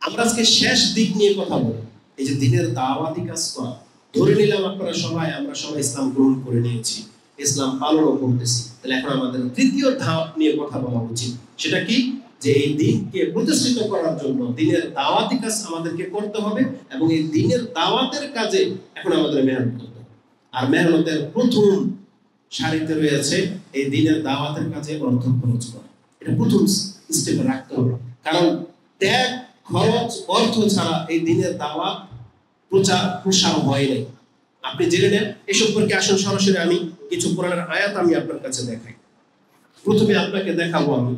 আমরা আজকে শেষ দিক নিয়ে কথা বলি, এই যে দিনের দাওয়াতি কাজ করা। ধরে নিলাম আমরা সবাই ইসলাম গ্রহণ করে নিয়েছি, ইসলাম পালন করতেছি, তাহলে এখন আমাদের তৃতীয় ধাপ নিয়ে কথা বলা উচিত। সেটা কি? যে এই দিনকে প্রতিষ্ঠিত করার জন্য দিনের দাওয়াতি কাজ আমাদেরকে করতে হবে, এবং এই দিনের দাওয়াতের কাজে এখন আমাদের মেহনত করতে হবে। আর মেহনতের প্রথম সারিতে রয়েছে এই দিনের দাওয়াতের কাজে অর্থ খরচ করা। এটা প্রথম স্টেপে রাখতে হবে, কারণ ত্যাগ, খরচ, অর্থ ছাড়া এই দিনের দাওয়াত প্রসার হয় নাই। আপনি জেনে নেন এই সম্পর্কে। আসুন সরাসরি আমি কিছু কোরআনের আয়াত আমি আপনার কাছে দেখাই। প্রথমে আপনাকে দেখাবো, আমি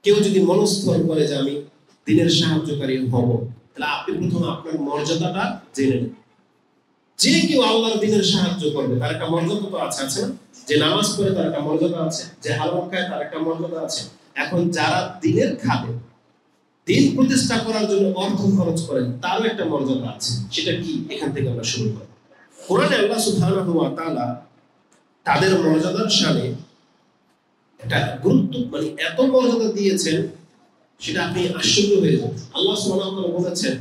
কেউ যদি মনস্থির করে যে আমি দিনের সাহায্যকারী হব, তাহলে আপনি প্রথমে আপনার মর্যাদাটা জেনে নেন। যে কেউ আল্লাহর দিনের সাহায্য করবে তার একটা মর্যাদা তো আছে, আছে না? যে নামাজ পড়ে তার একটা মর্যাদা আছে, যে হালাল খায় তার একটা মর্যাদা আছে। এখন যারা দিনের খাবে, দিন প্রতিষ্ঠা করার জন্য অর্থ খরচ করেন, তারও একটা মর্যাদা আছে। সেটা কি? এখান থেকে আমরা শুরু করি। কোরআনে আল্লাহ সুবহানাহু ওয়া তাআলা তাদের মর্যাদার শানে একটা গুরুত্ব, মানে এত মর্যাদা দিয়েছেন, সেটা আপনি আশ্চর্য হয়ে যাবেন। আল্লাহ সুবহানাহু ওয়া তাআলা বলেছেন,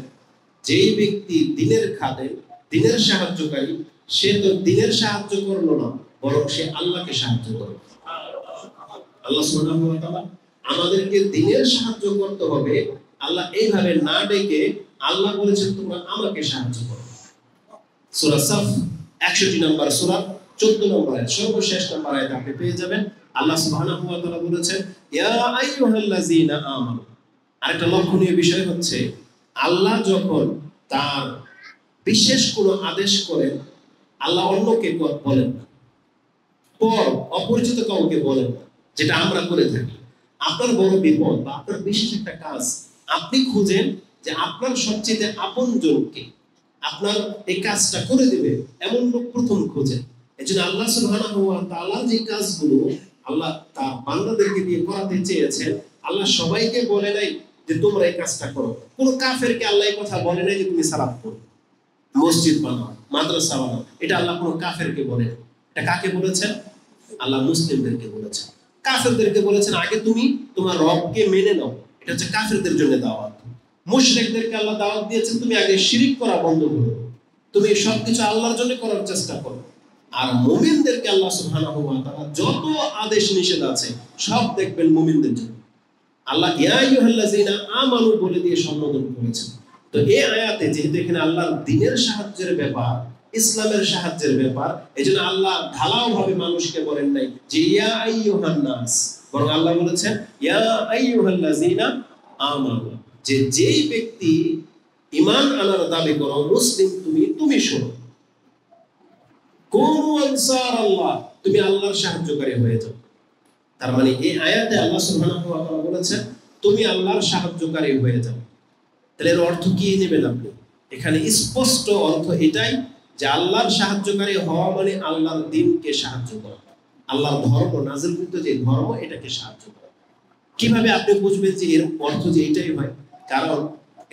যেই ব্যক্তি দিনের খাদেম, দিনের সাহায্যকারী, সে তো দিনের সাহায্য করলো না, বরং সে আল্লাহকে সাহায্য করলো। আল্লাহ সুবহানাহু ওয়া তাআলা আমাদেরকে দিনের সাহায্য করতে হবে, আল্লাহ এইভাবে না ডেকে আল্লাহ বলেছেন তোমরা আমাকে সাহায্য করো। সূরা সাফ 61 নম্বর সূরা 14 নম্বর আয়াত, সর্বশেষ নম্বর আয়াত আপনি পেয়ে যাবেন। আল্লাহ সুবহানাহু ওয়া তাআলা বলেছেন, ইয়া আইয়ুহাল্লাযীনা আমানু। আরেকটা লক্ষণীয় বিষয় হচ্ছে, আল্লাহ যখন তার বিশেষ কোনো আদেশ করেন, আল্লাহ অন্যকে বলেন না, পর অপরিচিত কাউকে বলেন না, যেটা আমরা করে থাকি। আপনার বড় বিপদ বা আপনার বিশেষ একটা কাজ, আপনি খুঁজেন যে আপনার সবচেয়ে আপনজনকে আপনার এই কাজটা করে দিবে, এমন লোক প্রথম খোঁজেন। এজন্য আল্লাহ সুবহানাহু ওয়া তাআলা যে কাজগুলো আল্লাহ তার বান্দাদেরকে দিয়ে করাতে চেয়েছেন, আল্লাহ সবাইকে বলে নাই যে তোমরা এই কাজটা করো। কোন কাফেরকে আল্লাহ এই কথা বলে নাই যে তুমি সালাত পড়ো, মসজিদ বানাও, মাদ্রাসা বানাও। এটা আল্লাহ কোন কাফেরকে বলে নাই। এটা কাকে বলেছেন? আল্লাহ মুসলিমদেরকে বলেছেন। কাফেরদেরকে বলেছেন আগে তুমি তোমার রবকে মেনে নাও। এটা হচ্ছে কাফেরদের জন্য দাওয়াত। মুশরিকদেরকে আল্লাহ দাওয়াত দিয়েছেন, তুমি আগে শিরক করা বন্ধ করো, তুমি সবকিছু আল্লাহর জন্য করার চেষ্টা করো। আর মুমিনদেরকে আল্লাহ সুবহানাহু ওয়া তাআলা যত আদেশ নিষেধ আছে সব দেখবেন মুমিনদের জন্য। আল্লাহ ইয়া আইয়ুহাল্লাযীনা আমানু বলে দিয়ে সম্বোধন করেছেন। তো এই আয়াতে যেহেতু এখানে আল্লাহর দ্বীনের সাহায্যের ব্যাপার, ইসলামের সাহায্যের ব্যাপার, এজন্য আল্লাহ ঢালাও ভাবে মানুষকে বলেন নাই যে ইয়া আইয়ুহান নাস, বরং আল্লাহ বলেছেন ইয়া আইয়ুহাল্লাযীনা আমানু, যে যেই ব্যক্তি ঈমান আনার দাবি করো, মুসলিম তুমি শোনো, কুনু আনসার আল্লাহ, তুমি আল্লাহর সাহায্যকারী হয়ে যাও। তার মানে এই আয়াতে আল্লাহ সুবহানাহু ওয়া তাআলা বলেছেন তুমি আল্লাহর সাহায্যকারী হয়ে যাও। তাহলে এর অর্থ কি নেবেন আপনি? এখানে স্পষ্ট অর্থ এটাই যে আল্লাহর সাহায্যকারী হওয়া মানে আল্লাহর দ্বীনকে সাহায্য করা, আল্লাহর ধর্ম নাযিলকৃত যে ধর্ম, এটাকে সাহায্য করা। কিভাবে আপনি বুঝবেন যে এর অর্থ যে এটাই হয়? কারণ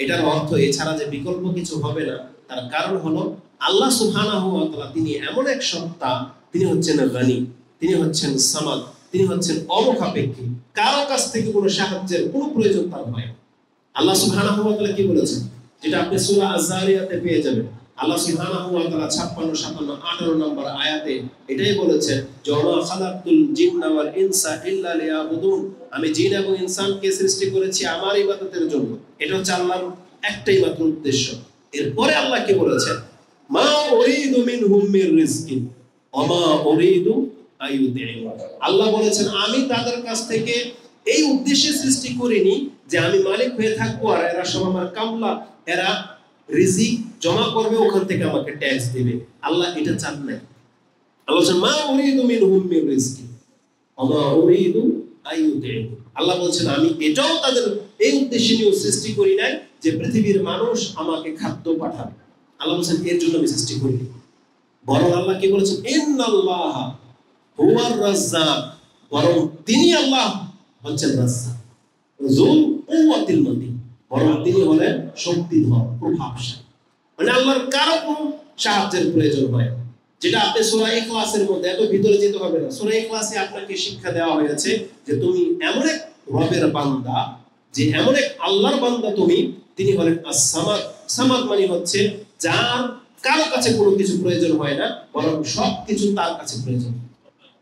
এটার অর্থ এছাড়া যে বিকল্প কিছু হবে না, তার কারণ হলো আল্লাহ সুবহানাহু ওয়া তাআলা তিনি এমন এক সত্তা, তিনি হচ্ছেন গানি, তিনি হচ্ছেন সামাদ, তিনি হচ্ছেন অমুখাপেক্ষী, কারো কাছ থেকে কোনো সাহায্যের কোনো প্রয়োজন তার হয় না। আল্লাহ সুবহানাহু ওয়া তাআলা কি বলেছেন, যেটা আপনি সূরা আয-যারিয়াতে পেয়ে যাবেন। আল্লাহ সুবহানাহু ওয়া তাআলা 56, 57, 18 নম্বর আয়াতে এটাই বলেছেন, ওয়া খালাকতুল জিন্না ওয়াল ইনসা ইল্লা লিয়াবুদুন, আমি জিন এবং ইনসানকে সৃষ্টি করেছি আমার ইবাদতের জন্য। এটা হচ্ছে আল্লাহর একটাই মাত্র উদ্দেশ্য। এরপরে আল্লাহ কি বলেছেন, মা উরিদু মিনহুম মির রিজকিন ওয়া মা উরিদু আইয়ুতি'ইন। আল্লাহ বলেছেন আমি তাদের কাছ থেকে এই উদ্দেশ্যে সৃষ্টি করিনি যে আমি মালিক হয়ে থাকবো আর এরা সব আমার কামলা, এরা রিজিক জমা করবে, ওখান থেকে আমাকে ট্যাক্স দিবে। আল্লাহ এটা চান নাই। আল্লাহ বলেন মা উরিদু মিনহুম মির রিজকিন ওয়া মা উরিদু আইয়ুতি'ইন। আল্লাহ বলেছেন আমি এটাও তাদের এই উদ্দেশ্যে নিয়ে সৃষ্টি করি নাই যে পৃথিবীর মানুষ আমাকে খাদ্য পাঠাবে। আল্লাহ বলেছেন এর জন্য আমি সৃষ্টি করিনি, বরং আল্লাহ কি বলেছেন, ইন্নাল্লাহা হুয়ার রাজ্জাক, বরং তিনি আল্লাহ হচ্ছেন রাজ্জাক, যুল কুওয়াতিল মতিন, বরং তিনি হলেন শক্তিধর, প্রভাবশালী। মানে আল্লাহর কারো কোনো সাহায্যের প্রয়োজন হয়, যেটা আপনি সূরা ইখলাসের মধ্যে, এত ভিতরে যেতে হবে না, সূরা ইখলাসে আপনাকে শিক্ষা দেওয়া হয়েছে যে তুমি এমন এক রবের বান্দা, যে এমন এক আল্লাহর বান্দা তুমি, তিনি হলেন আস-সামাদ। সামাদ মানে হচ্ছে যার কারো কাছে কোনো কিছু প্রয়োজন হয় না, বরং সবকিছু তার কাছে প্রয়োজন।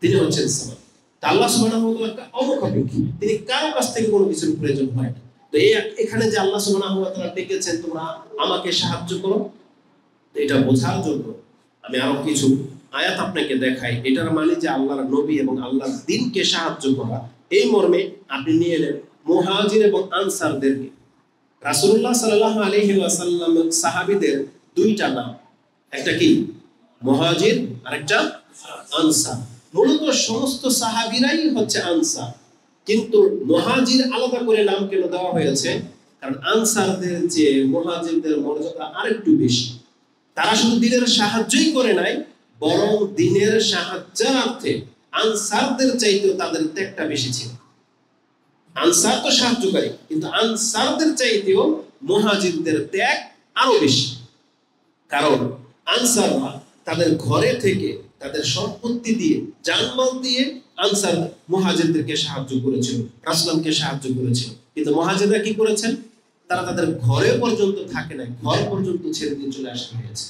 তিনি হচ্ছেন সামাদ। আল্লাহ সুবহানাহু ওয়া তাআলা অমুখাপেক্ষী, তিনি কারো কাছ থেকে কোনো কিছুর প্রয়োজন হয় না। তো এখানে যে আল্লাহ সুবহানাহু ওয়া তাআলা ডেকেছেন তোমরা আমাকে সাহায্য করো, এটা বোঝার জন্য আমি আরো কিছু আয়াত আপনাকে দেখাই। এটার মানে যে আল্লাহর নবী এবং আল্লাহর দ্বীনকে সাহায্য করা, এই মর্মে আপনি নিয়ে এলেন মুহাজির এবং আনসারদেরকে। রাসূলুল্লাহ সাল্লাল্লাহু আলাইহি ওয়াসাল্লাম সাহাবীদের দুইটা নাম, একটা কি মুহাজির আর একটা আনসার। মূলত সমস্ত সাহাবীরাই হচ্ছে আনসার, কিন্তু মুহাজির আলাদা করে নাম কেন দেওয়া হয়েছে? কারণ আনসারদের যে মুহাজিরদের মর্যাদা আরেকটু বেশি। তারা শুধু দ্বীনের সাহায্যই করে নাই, বরং দ্বীনের সাহায্যার্থে আনসারদের চাইতেও তাদের ত্যাগটা বেশি ছিল। আনসার তো সাহায্যকারী, কিন্তু আনসারদের চাইতেও মুহাজিরদের ত্যাগ আরো বেশি। কারণ আনসাররা তাদের ঘরে থেকে, তাদের সম্পত্তি দিয়ে, জানমাল দিয়ে আনসার মুহাজিরদেরকে সাহায্য করেছিল, রাসূলকে সাহায্য করেছিল। কিন্তু মুহাজিররা কি করেছেন? তারা তাদের ঘরে পর্যন্ত থাকে না, ঘর পর্যন্ত ছেড়ে দিয়ে চলে আসতে হয়েছে।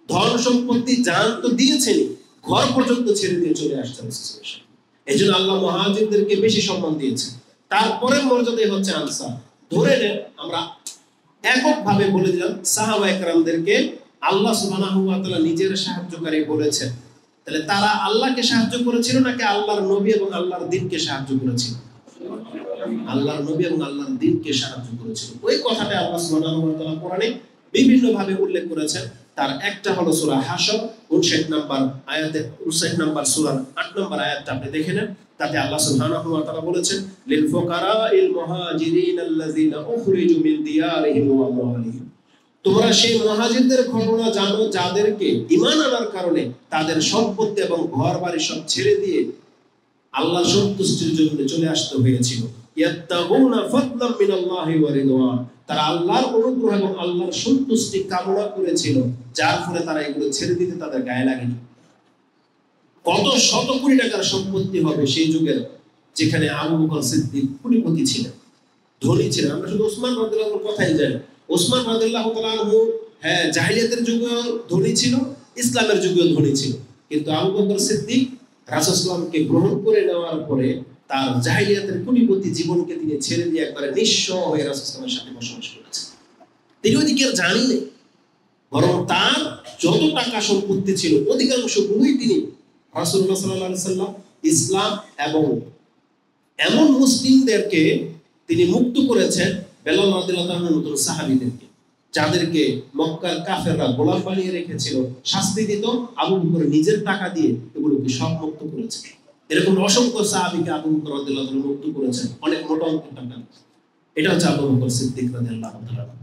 ধন সম্পত্তি জান তো দিয়েছেন, ঘর পর্যন্ত ছেড়ে দিয়ে চলে আসতে হয়েছে। এই জন্য আল্লাহ মুহাজিরদেরকে বেশি সম্মান দিয়েছে। তারপরে মর্যাদাই হচ্ছে আনসার। ধরে নেন আমরা এককভাবে বলে দিলাম সাহাবা একরামদেরকে আল্লাহ সুবহানাহু ওয়া তাআলা নিজের সাহায্যকারী বলেছেন, তাহলে তারা আল্লাহকে সাহায্য করেছিল নাকি আল্লাহর নবী এবং আল্লাহর দ্বীনকে সাহায্য করেছিল? আল্লাহর নবী এবং আল্লাহর দ্বীনকে সাহায্য করেছিল। ওই কথাটা আল্লাহ সুবহানাহু ওয়া তাআলা কোরআনে বিভিন্ন ভাবে উল্লেখ করেছেন। তার একটা হলো সূরা হাশর 59 নম্বর আয়াতে, 59 নম্বর সূরার 8 নম্বর আয়াতটা আপনি দেখে নেন। তাতে আল্লাহ সুবহানাহু ওয়া তাআলা বলেছেন লিল ফুকারাইল মুহাজিরিন আল্লাযিনা উখরিজু মিন দিয়ারিহিম ওয়া আমওয়ালিহিম। তোমরা সেই মুহাজিরদের ঘটনা জানো যাদেরকে ঈমান আনার কারণে তাদের সম্পত্তি এবং ঘরবাড়ি সব ছেড়ে দিয়ে আল্লাহর সন্তুষ্টির জন্য চলে আসতে হয়েছিল। ইয়াত্তাগুনা ফাদলাম মিনাল্লাহি ওয়া রিদওয়ান। তারা আল্লাহর অনুগ্রহ এবং আল্লাহর সন্তুষ্টি কামনা করেছিল, যার ফলে তারা এগুলো ছেড়ে দিতে তাদের গায়ে লাগেনি। কত শত কোটি টাকার সম্পত্তি হবে সেই যুগের, যেখানে আবু বকর সিদ্দিক কোটিপতি ছিলেন, ধনী ছিলেন। আমরা শুধু ওসমান রাদিয়াল্লাহু আনহুর কথাই জানি। ওসমান রাদিয়াল্লাহু তাআলা আনহু জাহিলিয়াতের যুগেও ধনী ছিল, ইসলামের যুগেও ধনী ছিল। কিন্তু আবু বকর সিদ্দিক রাসূল সাল্লাল্লাহু আলাইহি ওয়াসাল্লামকে গ্রহণ করে নেওয়ার পরে তার জাহিলিয়াতের কোটিপতি জীবনকে তিনি ছেড়ে দিয়ে একবারে নিঃস্ব হয়ে রাসূল সাল্লাল্লাহু আলাইহি ওয়াসাল্লামের সাথে বসবাস করেছেন। তিনি ওইদিকে আর জানি না, বরং তার যত টাকা সম্পত্তি ছিল অধিকাংশগুলোই তিনি রাসূলুল্লাহ সাল্লাল্লাহু আলাইহি ওয়াসাল্লাম, ইসলাম এবং এমন মুসলিমদেরকে তিনি মুক্ত করেছেন, বেলাল রাদিয়াল্লাহু আনহুর মতো সাহাবীদেরকে, যাদেরকে মক্কার কাফেররা গোলাম বানিয়ে রেখেছিল, শাস্তি দিত, আবু বকর নিজের টাকা দিয়ে এগুলোকে সব মুক্ত করেছেন। এরকম অসংখ্য সাহাবীকে আবু বকর রাদিয়াল্লাহু আনহু মুক্ত করেছেন, অনেক মোটা অঙ্কের টাকা। এটা হচ্ছে আবু বকর সিদ্দিক রাদিয়াল্লাহু তাআলা।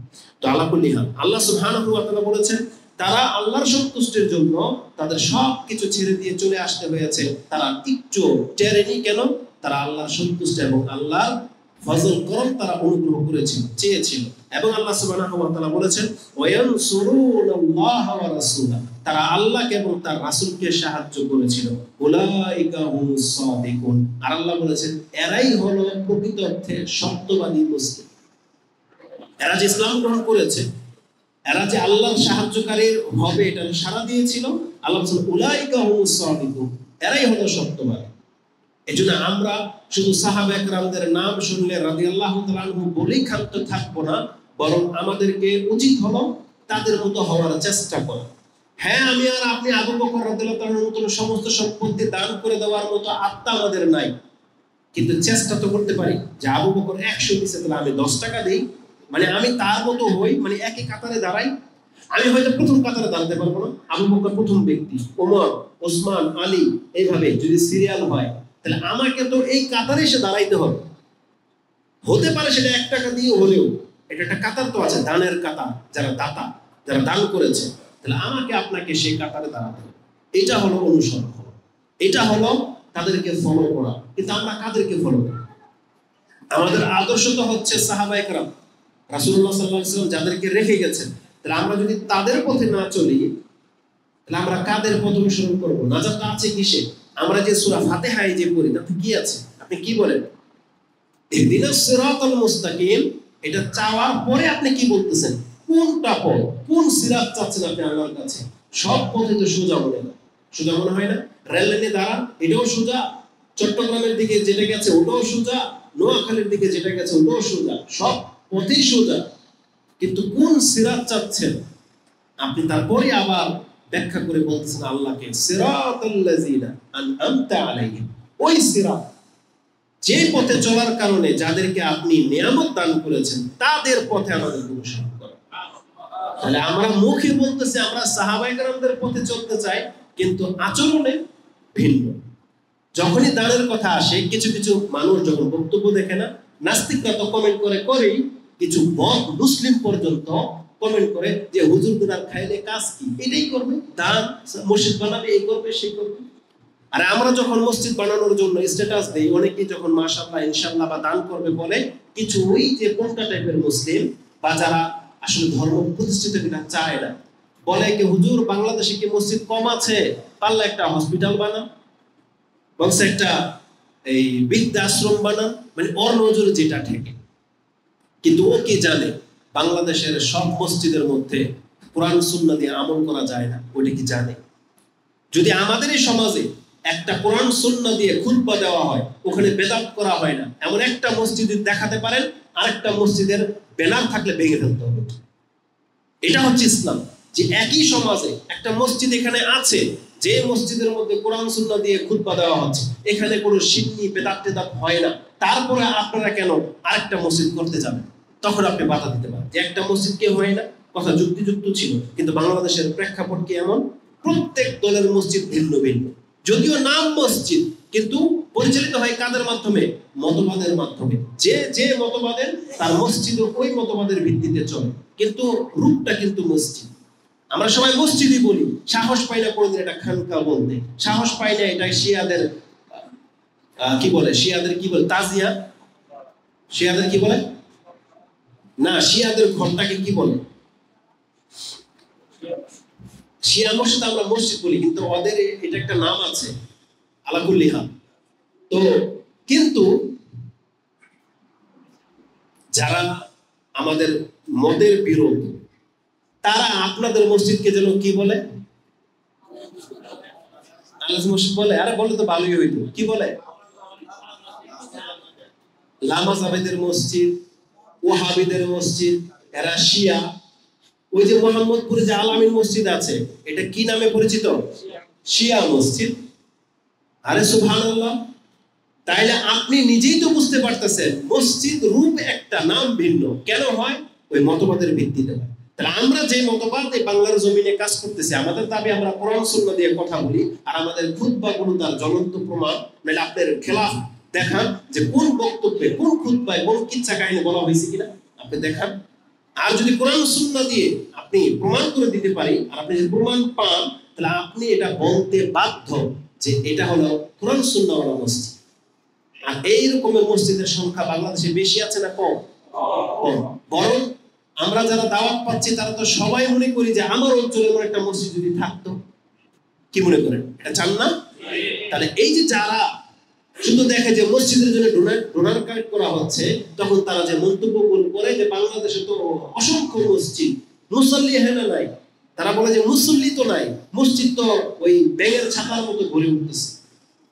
তো আলা কুল্লি হাল আল্লাহ সুবহানাহু ওয়া তাআলা বলেছেন তারা আল্লাহর সন্তুষ্টির জন্য তাদের সবকিছু ছেড়ে দিয়ে চলে আসতে হয়েছে। তারা একটু টেরেনি কেন? তারা আল্লাহর সন্তুষ্টি এবং আল্লাহর ফজল করম তারা অনুগ্রহ করেছিল, চেয়েছিল। এবং আল্লাহ সুবহানাহু ওয়া তাআলা বলেছেন ওয়ায়ানসুরুনাল্লাহ ওয়া রাসূলা, তারা আল্লাহকে এবং তার রাসূলকে সাহায্য করেছিল। উলাইকা হুমুস সাদিকুন, আর আল্লাহ বলেছেন এরাই হলো প্রকৃত অর্থে সত্যবাদী মুসলিম। এরা যে ইসলাম গ্রহণ করেছে, এরা যে আল্লাহর সাহায্যকারী হবে এটা সারা দিয়েছিল, আল্লাহ বলেছেন উলাইকা হুমুস সাদিকুন, এরাই হলো সত্যবাদী। এজন্য আমরা শুধু সাহাবা একরামদের নাম শুনলে রাদিয়াল্লাহু তাআলা আনহু বলেই ক্ষান্ত থাকবো না, বরং আমাদেরকে উচিত হলো তাদের মতো হওয়ার চেষ্টা করা। হ্যাঁ, আমি আর আপনি আবু বকর রাদিয়াল্লাহু তাআলার মতো সমস্ত সম্পত্তি দান করে দেওয়ার মতো আত্মা আমাদের নাই, কিন্তু চেষ্টা তো করতে পারি যে আবু বকর 100 দিয়েছে, তাহলে আমি 10 টাকা দেই, মানে আমি তার মতো হই, মানে একই কাতারে দাঁড়াই। আমি হয়তো প্রথম কাতারে দাঁড়াতে পারবো না, আবু বকর প্রথম ব্যক্তি, ওমর, ওসমান, আলী, এইভাবে যদি সিরিয়াল হয় তাহলে আমাকে তো এই কাতারে এসে দাঁড়াইতে হবে। হতে পারে সেটা 1 টাকা দিয়ে হলেও, এটা একটা কাতার তো আছে, দানের কাতার, যারা দাতা, যারা দান করেছে, তাহলে আমাকে আপনাকে সেই কাতারে দাঁড়াতে হবে। এটা হলো অনুসরণ, এটা হলো তাদেরকে ফলো করা। কিন্তু আমরা কাদেরকে ফলো করি? আমাদের আদর্শ তো হচ্ছে সাহাবা একরাম, রাসূলুল্লাহ সাল্লাল্লাহু আলাইহি ওয়াসাল্লাম যাদেরকে রেখে গেছেন। তাহলে আমরা যদি তাদের পথে না চলি, তাহলে আমরা কাদের পথ অনুসরণ করবো? নাজাত আছে কিসে? আমরা যে সূরা ফাতিহায় যে পড়ি তাতে কি আছে? আপনি কি বলেন? ইহদিনাস সিরাতাল মুস্তাকিম, এটা চাওয়ার পরে আপনি কি বলতেছেন, কোনটা পথ, কোন সিরাত চাচ্ছেন আপনি আল্লাহর কাছে? সব পথে তো সোজা মনে না, সোজা মনে হয় না। রেল লাইনে দাঁড়ান, এটাও সোজা। চট্টগ্রামের দিকে যেটা গেছে ওটাও সোজা, নোয়াখালীর দিকে যেটা গেছে ওটাও সোজা, সব পথেই সোজা। কিন্তু কোন সিরাত চাচ্ছেন আপনি তারপরে আবার ব্যাখ্যা করে বলতেছেন আল্লাহকে, সিরাতাল্লাযিনা আনআমতা আলাইহিম, ওই সিরাত যে পথে চলার কারণে যাদেরকে আপনি নিয়ামত দান করেছেন তাদের পথে আমাদের অনুসরণ করা। তাহলে আমরা মুখে বলতেছি আমরা সাহাবায়ে কেরামদের পথে চলতে চাই, কিন্তু আচরণে ভিন্ন। যখনই দানের কথা আসে, কিছু কিছু মানুষ যখন বক্তব্য দেখে না, নাস্তিকরা তো কমেন্ট করেই, কিছু বদ মুসলিম পর্যন্ত কমেন্ট করে যে হুজুর দুনার খাইলে কাজ কি, এটাই করবে, দান মসজিদ বানাবে, এই করবে সেই করবে। আর আমরা যখন মসজিদ বানানোর জন্য স্ট্যাটাস দেই, অনেকেই যখন মাশাআল্লাহ ইনশাআল্লাহ বা দান করবে বলে, কিছু ওই যে কোনটা টাইপের মুসলিম বা যারা আসলে ধর্ম প্রতিষ্ঠিত কিনা চায় না, বলে কি হুজুর বাংলাদেশে কি মসজিদ কম আছে, পারলে একটা হসপিটাল বানান, বলছে একটা এই বৃদ্ধাশ্রম বানান, মানে ওর নজরে যেটা ঠেকে। কিন্তু ও কি জানে বাংলাদেশের সব মসজিদের মধ্যে কোরআন সুন্নাহ দিয়ে আমল করা যায় না, ওটা কি জানে? যদি আমাদের এই সমাজে একটা কোরআন সুন্নাহ দিয়ে খুতবা দেওয়া হয়, ওখানে বেদাত করা হয় না, এমন একটা মসজিদ দেখাতে পারেন, আরেকটা মসজিদের ব্যানার থাকলে ভেঙে ফেলতে হবে। এটা হচ্ছে ইসলাম, যে একই সমাজে একটা মসজিদ এখানে আছে, যে মসজিদের মধ্যে কোরআন সুন্নাহ দিয়ে খুতবা দেওয়া হচ্ছে, এখানে কোনো শিন্নি বেদাত টেদাত হয় না, তারপরে আপনারা কেন আরেকটা মসজিদ করতে যাবেন? তখন আপনি বাধা দিতে পারেন যে একটা মসজিদ কে হয় না, কথা যুক্তিযুক্ত ছিল। কিন্তু বাংলাদেশের প্রেক্ষাপট কি এমন? প্রত্যেক দলের মসজিদ ভিন্ন ভিন্ন, যদিও নাম মসজিদ, কিন্তু পরিচালিত হয় কাদের মাধ্যমে? মতবাদের মাধ্যমে। যে মতবাদের, তার মসজিদ ওই মতবাদের ভিত্তিতে চলে, কিন্তু রূপটা কিন্তু মসজিদ। আমরা সবাই মসজিদই বলি, সাহস পাই না কোনদিন এটা খানকা বলতে, সাহস পাই না এটা শিয়াদের কি বলে, শিয়াদের কি বলে, তাজিয়া, শিয়াদের কি বলে না, শিয়াদের ঘরটাকে কি বলে, শিয়া মসজিদ আমরা মসজিদ বলি, কিন্তু ওদের এটা একটা নাম আছে, আলাকুল্লি হাল। তো কিন্তু যারা আমাদের মদের বিরোধী, তারা আপনাদের মসজিদকে যেন কি বলে, আলাজ মসজিদ বলে। আরে বলে তো ভালোই হইতো, কি বলে? লামা জাবেদের মসজিদ, ওয়াহাবিদের মসজিদ, এরা শিয়া। ওই যে মোহাম্মদপুরে যে আল-আমিন মসজিদ আছে, এটা কি নামে পরিচিত? শিয়া মসজিদ। আরে সুবহানাল্লাহ। তাইলে আপনি নিজেই তো বুঝতে পারতেছেন মসজিদ রূপ একটা, নাম ভিন্ন। কেন হয়? ওই মতবাদের ভিত্তিতে। তাহলে আমরা যে মতবাদ এই বাংলার জমিনে কাজ করতেছি, আমাদের দাবি আমরা কোরআন সুন্নাহ দিয়ে কথা বলি, আর আমাদের খুতবাগুলো তার জ্বলন্ত প্রমাণ। মানে আপনার খেলাফ দেখান যে কোন বক্তব্যে, কোন খুতবায়, কোন কিচ্ছা কাহিনী বলা হয়েছে কিনা আপনি দেখান। আর যদি কোরআন সুন্নাহ দিয়ে আপনি প্রমাণ করে দিতে পারি, আর আপনি যদি প্রমাণ পান, তাহলে আপনি এটা বলতে বাধ্য যে এটা হলো কোরআন সুন্নাহ ওয়ালা মসজিদ। আর এই রকমের মসজিদের সংখ্যা বাংলাদেশে বেশি আছে না কম? কম। বরং আমরা যারা দাওয়াত পাচ্ছি তারা তো সবাই মনে করি যে আমার অঞ্চলে এমন একটা মসজিদ যদি থাকতো, কি মনে করেন? এটা চান না? তাহলে এই যে যারা শুধু দেখে যে মসজিদের জন্য ডোনার কালেক্ট করা হচ্ছে, তখন তারা যে মন্তব্য করে যে বাংলাদেশে তো অসংখ্য মসজিদ, মুসল্লি হেনা নাই, তারা বলে যে মুসল্লি তো নাই, মসজিদ তো ওই ব্যাঙের ছাতার মতো গড়ে উঠতেছে।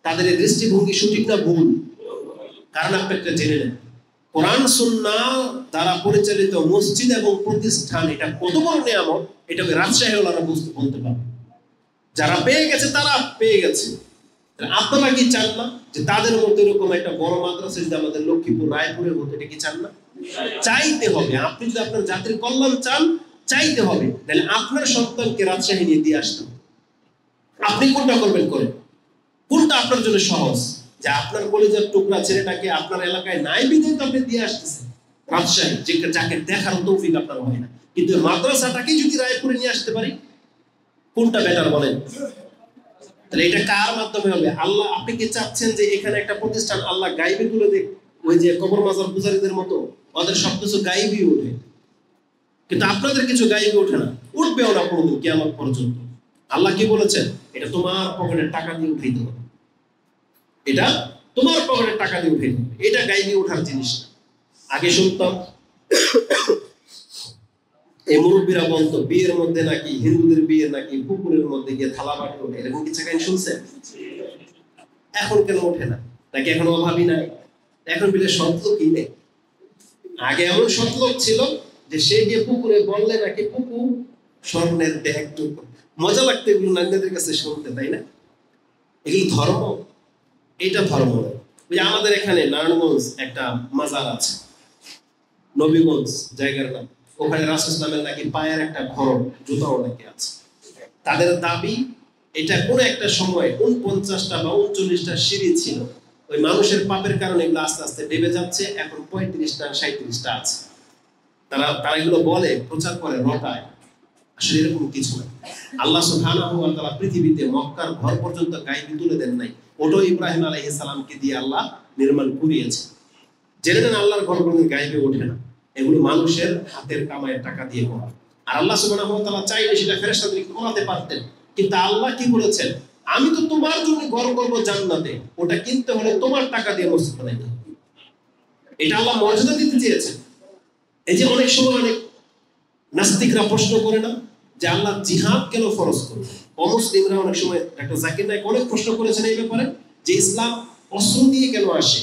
তাদের এই দৃষ্টিভঙ্গি সঠিক না ভুল? কারণ আপনি একটা জেনে নেন, কোরআন সুন্নাহ দ্বারা পরিচালিত মসজিদ এবং প্রতিষ্ঠান এটা কত বড় নিয়ামত, এটাকে রাজশাহী ওলারা বলতে পারবে। যারা পেয়ে গেছে তারা পেয়ে গেছে। আপনারা কি চান না যে তাদের মধ্যে এরকম একটা বড় মাদ্রাসা যদি আমাদের লক্ষ্মীপুর রায়পুরের মধ্যে, এটা কি চান না? চাইতে হবে। আপনি যদি আপনার জাতির কল্যাণ চান, চাইতে হবে। তাহলে আপনার সন্তানকে রাজশাহী নিয়ে দিয়ে আসতে হবে। আপনি কোনটা করবেন? করেন। কোনটা আপনার জন্য সহজ? যে আপনার কলেজের টুকরা ছেলেটাকে আপনার এলাকায় নাই বিধায় তো আপনি দিয়ে আসতেছেন রাজশাহী, যাকে দেখার তৌফিক আপনার হয় না। কিন্তু মাদ্রাসাটাকে যদি রায়পুরে নিয়ে আসতে পারি, কোনটা বেটার বলেন? তাহলে এটা কার মাধ্যমে হবে? আল্লাহ, আপনি কি চাচ্ছেন যে এখানে একটা প্রতিষ্ঠান আল্লাহ গাইবে তুলে দেখ, ওই যে কবর মাজার পূজারীদের মতো ওদের সবকিছু গাইবই ওঠে, কিন্তু আপনাদের কিছু গাইবে ওঠে না, উঠবেও না কোনোদিন কিয়ামত পর্যন্ত। আল্লাহ কি বলেছেন? এটা তোমার পকেটের টাকা দিয়ে উঠাইতে হবে, এটা তোমার পকেটের টাকা দিয়ে উঠাইতে হবে, এটা গাইবে ওঠার জিনিস না। আগে শুনতাম এই মুরব্বীরা বলতো বিয়ের মধ্যে নাকি হিন্দুদের বিয়ে নাকি পুকুরের মধ্যে গিয়ে থালা বাটি ওঠে, এরকম কিছু কাহিনী শুনছেন? এখন কেন ওঠে না? নাকি এখন অভাবী নাই? এখন বিলে সৎলোকই নেই। আগে এমন সৎলোক ছিল যে সে গিয়ে পুকুরে বললে নাকি পুকুর স্বর্ণের দেহ। একটু মজা লাগতো এগুলো নারীদের কাছে শুনতে, তাই না? এগুলো ধর্ম? এটা ধর্ম নয়। ওই আমাদের এখানে নারায়ণগঞ্জ একটা মাজার আছে, নবীগঞ্জ জায়গার নাম, ওখানে রাসূল ইসলামের নাকি পায়ের একটা ঘর জুতাও নাকি আছে। তাদের দাবি এটা কোন একটা সময় 49টা বা 39টা সিঁড়ি ছিল, ওই মানুষের পাপের কারণে এগুলো আস্তে আস্তে ডেবে যাচ্ছে, এখন 35টা 37টা আছে। তারা এগুলো বলে, প্রচার করে, রটায়। আসলে এরকম কিছু না। আল্লাহ সুবহানাহু ওয়া তাআলা পৃথিবীতে মক্কার ঘর পর্যন্ত গায়েবী তুলে দেন নাই, ওটা ইব্রাহিম আলাইহিস সালামকে দিয়ে আল্লাহ নির্মাণ করিয়েছে। জেনে নেন আল্লাহর ঘর কোনো গায়েবে ওঠে না, এগুলো মানুষের হাতের কামাইয়ের টাকা দিয়ে করা। আর আল্লাহ সুবহানাহু ওয়া তাআলা চাইলে সেটা ফেরেশতাদেরকে করাতে পারতেন, কিন্তু আল্লাহ কি বলেছেন, আমি তো তোমার জন্য ঘর করব জান্নাতে, ওটা কিনতে হলে তোমার টাকা দিয়ে মসজিদ বানাইতে হবে। এটা আল্লাহ মর্যাদা দিতে চেয়েছেন। এই যে অনেক সময় অনেক নাস্তিকরা প্রশ্ন করে না যে আল্লাহ জিহাদ কেন ফরজ করলেন? অমুসলিমরা অনেক সময়, ডক্টর জাকির নায়েক অনেক প্রশ্ন করেছেন এই ব্যাপারে, যে ইসলাম অস্ত্র দিয়ে কেন আসে,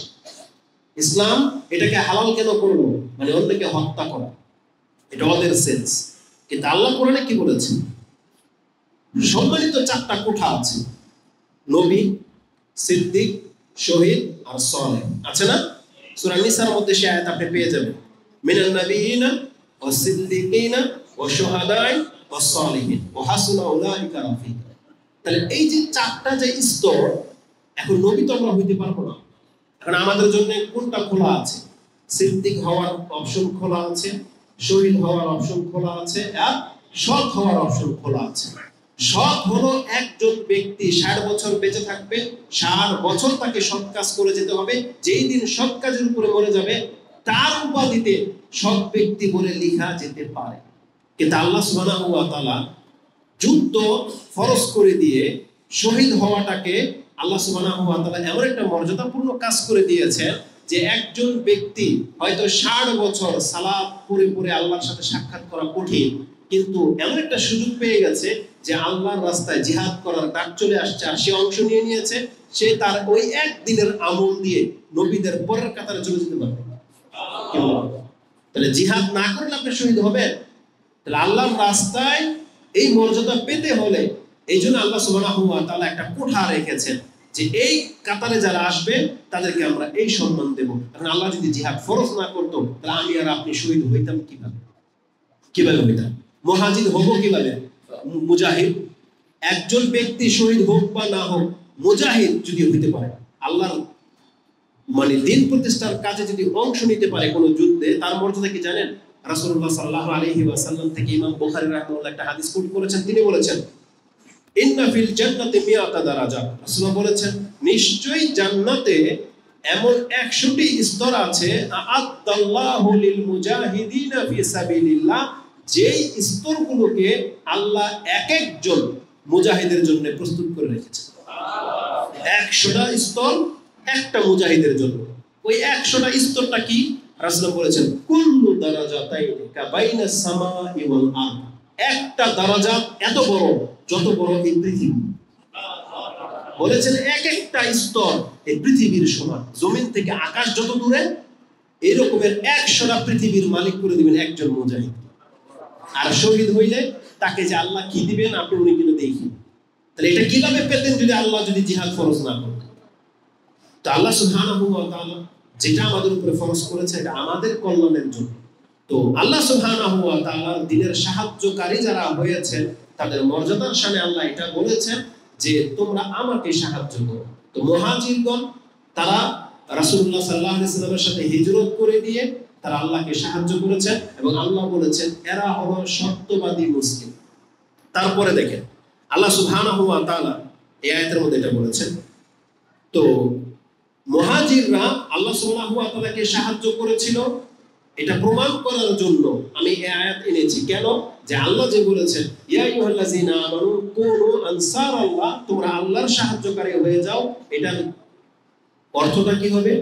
ইসলাম এটাকে হালাল কেন করলো, মানে অন্যকে হত্যা করা, এটা ওদের সেন্স। কিন্তু আল্লাহ কোরআনে কি বলেছেন? সম্মানিত 4টা কোঠা আছে, নবী, সিদ্দিক, শহীদ আর সালেহ, আছে না? সূরা নিসার মধ্যে সে আয়াত আপনি পেয়ে যাবেন, মিনান নাবিয়িনা ওয়াস সিদ্দিকিনা ওয়াশ শুহাদাই ওয়াস সালিহিন ওয়া হাসুনা উলাইকা রাফিকা। তাহলে এই যে 4টা যে স্তর, এখন নবী তো আমরা হইতে পারবো না, কারণ আমাদের জন্য কোনটা খোলা আছে? সিদ্দিক হওয়ার অপশন খোলা আছে, শহীদ হওয়ার অপশন খোলা আছে, আর সৎ হওয়ার অপশন খোলা আছে। সৎ হলো একজন ব্যক্তি 60 বছর বেঁচে থাকবে, 60 বছর তাকে সৎ কাজ করে যেতে হবে, যেই দিন সৎ কাজের উপরে মরে যাবে তার উপাধিতে সৎ ব্যক্তি বলে লেখা যেতে পারে। কিন্তু আল্লাহ সুবহানাহু ওয়া তাআলা যুদ্ধ ফরজ করে দিয়ে শহীদ হওয়াটাকে আল্লাহ সুবহানাহু ওয়া তাআলা এমন একটা মর্যাদাপূর্ণ কাজ করে দিয়েছেন যে একজন ব্যক্তি হয়তো 60 বছর সালাত পড়ে পড়ে আল্লাহর সাথে সাক্ষাৎ করা কঠিন, কিন্তু এমন একটা সুযোগ পেয়ে গেছে যে আল্লাহর রাস্তায় জিহাদ করার ডাক চলে আসছে, আর সে অংশ নিয়েছে, সে তার ওই একদিনের আমল দিয়ে নবীদের পরের কাতারে চলে যেতে পারবে। তাহলে জিহাদ না করলে আপনি শহীদ হবেন? তাহলে আল্লাহর রাস্তায় এই মর্যাদা পেতে হলে এই জন্য আল্লাহ সুবহানাহু ওয়া তাআলা একটা কোঠা রেখেছেন যে এই কাতারে যারা আসবে তাদেরকে আমরা এই সম্মান দেব। কারণ আল্লাহ যদি জিহাদ ফরজ না করতো তাহলে আমি আর আপনি শহীদ হইতাম কিভাবে হইতাম? মুহাজির হব কিভাবে? মুজাহিদ। একজন ব্যক্তি শহীদ হোক বা না হোক, মুজাহিদ যদি হইতে পারে, আল্লাহর মানে দিন প্রতিষ্ঠার কাজে যদি অংশ নিতে পারে কোন যুদ্ধে, তার মর্যাদা কি জানেন? রাসূলুল্লাহ সাল্লাল্লাহু আলাইহি ওয়াসাল্লাম থেকে ইমাম বুখারী রাহিমাহুল্লাহ একটা হাদিস কোট করেছেন, তিনি বলেছেন ইন্না ফিল জান্নাতি মিয়াতা দারাজা। রাসূলুল্লাহ বলেছেন নিশ্চয়ই জান্নাতে এমন 100টি স্তর আছে, আ'আদাল্লাহু লিল মুজাহিদিনা ফি সাবিলিল্লাহ, যেই স্তরগুলোকে আল্লাহ এক একজন মুজাহিদের জন্য প্রস্তুত করে রেখেছেন। 100টা স্তর একটা মুজাহিদের জন্য। ওই 100টা স্তরটা কি? রাসূলুল্লাহ বলেছেন কুল্লু দারাজাতাইনি কাবাইনাস সামাই ওয়াল আরদ। একটা দারাজা এত বড় যত বড় এই পৃথিবী। বলেছেন এক একটা স্তর এই পৃথিবীর সমান, জমিন থেকে আকাশ যত দূরে, এই রকমের 100টা পৃথিবীর মালিক করে দিবেন একজন মুজাহিদ। আর শহীদ হইলে তাকে যে আল্লাহ কি দিবেন আপনি উনি কিন্তু দেখি। তাহলে এটা কিভাবে পেতেন যদি আল্লাহ যদি জিহাদ ফরজ না করতেন? তো আল্লাহ সুবহানাহু ওয়া তাআলা যেটা আমাদের উপরে ফরজ করেছে এটা আমাদের কল্যাণের জন্য। তো আল্লাহ সুবহানাহু ওয়া তাআলা দ্বীনের সাহায্যকারী যারা হয়েছেন তাদের মর্যাদার সামনে আল্লাহ এটা বলেছেন যে তোমরা আমাকে সাহায্য করো। তো মুহাজিরগণ তারা রাসূলুল্লাহ সাল্লাল্লাহু আলাইহি ওয়াসাল্লামের সাথে হিজরত করে দিয়ে তারা আল্লাহকে সাহায্য করেছেন, এবং আল্লাহ বলেছেন এরা হলো সত্যবাদী মুসলিম। তারপরে দেখেন আল্লাহ সুবহানাহু ওয়া তাআলা এই আয়াতের মধ্যে এটা বলেছেন, তো মুহাজিররা আল্লাহ সুবহানাহু ওয়া তাআলাকে সাহায্য করেছিল এটা প্রমাণ করার জন্য আমি এই আয়াত এনেছি। কেন? যে আল্লাহ যে বলেছেন ইয়া আইয়ুহাল্লাযীনা আমানু কুনু আনসারাল্লাহ, তোমরা আল্লাহর সাহায্যকারী হয়ে যাও। এটার অর্থটা কি হবে?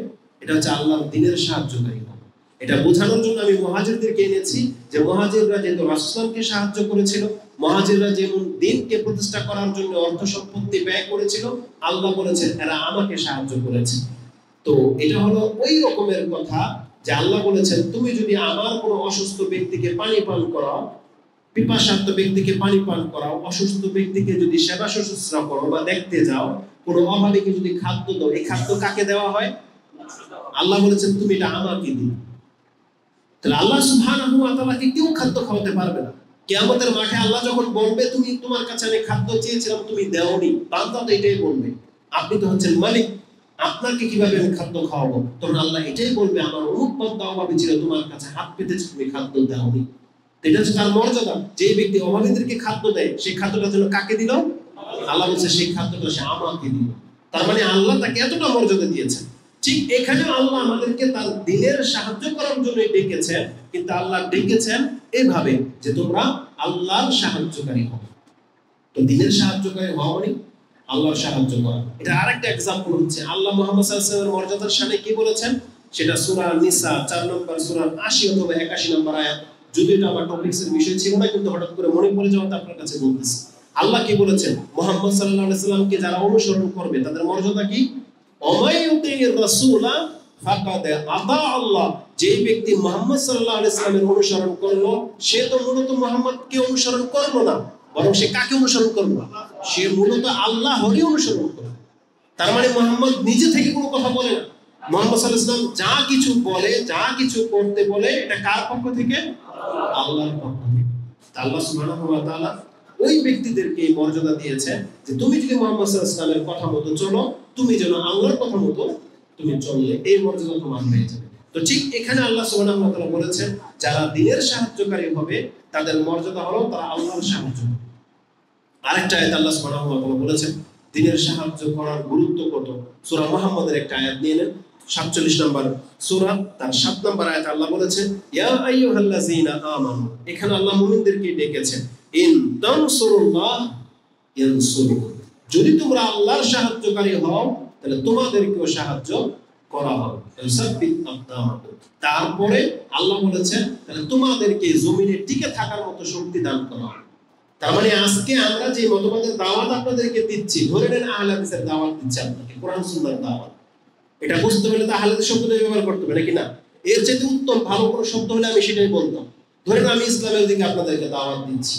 এটা হচ্ছে আল্লাহর দ্বীনের সাহায্যকারী হবে। এটা বোঝানোর জন্য আমি মুহাজিরদেরকে এনেছি যে মুহাজিররা যেহেতু রাসূলকে সাহায্য করেছিল, মুহাজিররা যেমন দ্বীনকে প্রতিষ্ঠা করার জন্য অর্থ সম্পত্তি ব্যয় করেছিল, আল্লাহ বলেছেন এরা আমাকে সাহায্য করেছে। তো এটা হলো ওই রকমের কথা যে আল্লাহ বলেছেন তুমি যদি আমার কোনো অসুস্থ ব্যক্তিকে পানি পান করাও, পিপাসার্ত ব্যক্তিকে পানি পান করাও, অসুস্থ ব্যক্তিকে যদি সেবা শুশ্রূষা করো বা দেখতে যাও, কোনো অভাবীকে যদি খাদ্য দাও, এই খাদ্য কাকে দেওয়া হয়? আল্লাহ বলেছেন তুমি এটা আমাকে দিও। তাহলে আল্লাহ সুবহানাহু ওয়া তাআলাকে কেউ খাদ্য খাওয়াতে পারবে না। কিয়ামতের মাঠে আল্লাহ যখন বলবে তুমি তোমার কাছে আমি খাদ্য চেয়েছিলাম তুমি দেওনি, বান্দা তো এটাই বলবে আপনি তো হচ্ছেন মালিক, আপনাকে কিভাবে আমি খাদ্য খাওয়াবো? তখন আল্লাহ এটাই বলবে আমার অমুক বান্দা অভাবী ছিল, তোমার কাছে হাত পেতেছে তুমি খাদ্য দাওনি। এটা হচ্ছে তার মর্যাদা। যে ব্যক্তি অভাবীদেরকে খাদ্য দেয় সেই খাদ্যটা যেন কাকে দিল? আল্লাহ বলছে সেই খাদ্যটা সে আমাকে দিল। তার মানে আল্লাহ তাকে এতটা মর্যাদা দিয়েছেন। ঠিক এখানে আল্লাহ আমাদেরকে তার দ্বীনের সাহায্য করার জন্য ডেকেছেন, কিন্তু আল্লাহ ডেকেছেন এভাবে যে তোমরা আল্লাহর সাহায্যকারী হও। তো দ্বীনের সাহায্যকারী হওয়া মানে আল্লাহর সাহায্য করা। এটা আরেকটা এক্সাম্পল হচ্ছে আল্লাহ মুহাম্মদ সাল্লাল্লাহু আলাইহি ওয়াসাল্লামের মর্যাদার সাথে কি বলেছেন, সেটা সূরা নিসা 4 নম্বর সূরার 80 অথবা 81 নম্বর আয়াত। যদি এটা আমার টপিকসের বিষয় ছিল না, কিন্তু হঠাৎ করে মনে পড়ে যাওয়াতে আপনার কাছে বলতেছি। আল্লাহ কি বলেছেন, মুহাম্মদ সাল্লাল্লাহু আলাইহি ওয়াসাল্লামকে যারা অনুসরণ করবে তাদের মর্যাদা কি? ওমাইয়ুতির রাসূলা ফাকাদ আতা আল্লাহ। যে ব্যক্তি মুহাম্মদ সাল্লাল্লাহু আলাইহি ওয়াসাল্লামের অনুসরণ করলো সে তো মূলত মুহাম্মদকে অনুসরণ করলো না, বরং সে কাকে অনুসরণ করলো? সে মূলত আল্লাহরই অনুসরণ করলো। তার মানে মুহাম্মদ নিজে থেকে কোনো কথা বলে না। মুহাম্মদ সাল্লাল্লাহু আলাইহি ওয়াসাল্লাম যা কিছু বলে, যা কিছু করতে বলে, এটা কার পক্ষ থেকে? আল্লাহর পক্ষ থেকে। আল্লাহ সুবহানাহু ওয়া তাআলা ওই ব্যক্তিদেরকে এই মর্যাদা দিয়েছে যে তুমি যদি মুহাম্মদ সাল্লাল্লাহু আলাইহি ওয়াসাল্লামের কথা মতো চলো, তুমি যেন আল্লাহর কথা মতো তুমি চললে, এই মর্যাদা তোমার হয়ে যাবে। তো ঠিক এখানে আল্লাহ সুবহানাহু ওয়া তাআলা বলেছেন যারা দ্বীনের সাহায্যকারী হবে তাদের মর্যাদা হলো তারা আল্লাহর সাহায্য। আরেকটা আয়াত আল্লাহ সুবহানাহু ওয়া তাআলা বলেছেন দ্বীনের সাহায্য করার গুরুত্ব কত। সূরা মুহাম্মদের একটা আয়াত নিয়ে নেন, 47 নম্বর সূরা তার 7 নম্বর আয়াত আল্লাহ বলেছেন ইয়া আইয়ুহাল্লাযীনা আমানু। এখানে আল্লাহ মুমিনদেরকে ডেকেছেন ইন তানসুরুল্লাহ ইয়ানসুরুকুম। যদি তোমরা আল্লাহর সাহায্যকারী হও তাহলে তোমাদেরকেও সাহায্য করা হবে। ইউসাব্বিত আকদামাকুম। তারপরে আল্লাহ বলেছেন তাহলে তোমাদেরকে জমিনে টিকে থাকার মতো শক্তি দান করা হবে। তার মানে আজকে আমরা যে মতবাদের দাওয়াত আপনাদেরকে দিচ্ছি, ধরে নেন আহলে হাদিসের দাওয়াত দিচ্ছি আপনাকে, কোরআন সুন্নাহর দাওয়াত। এটা বুঝতে হলে তো আহলে হাদিস শব্দটা ব্যবহার করতে হবে নাকি না? এর চেয়ে উত্তম ভালো কোনো শব্দ হলে আমি সেটাই বলতাম। ধরেন আমি ইসলামের দিকে আপনাদেরকে দাওয়াত দিচ্ছি,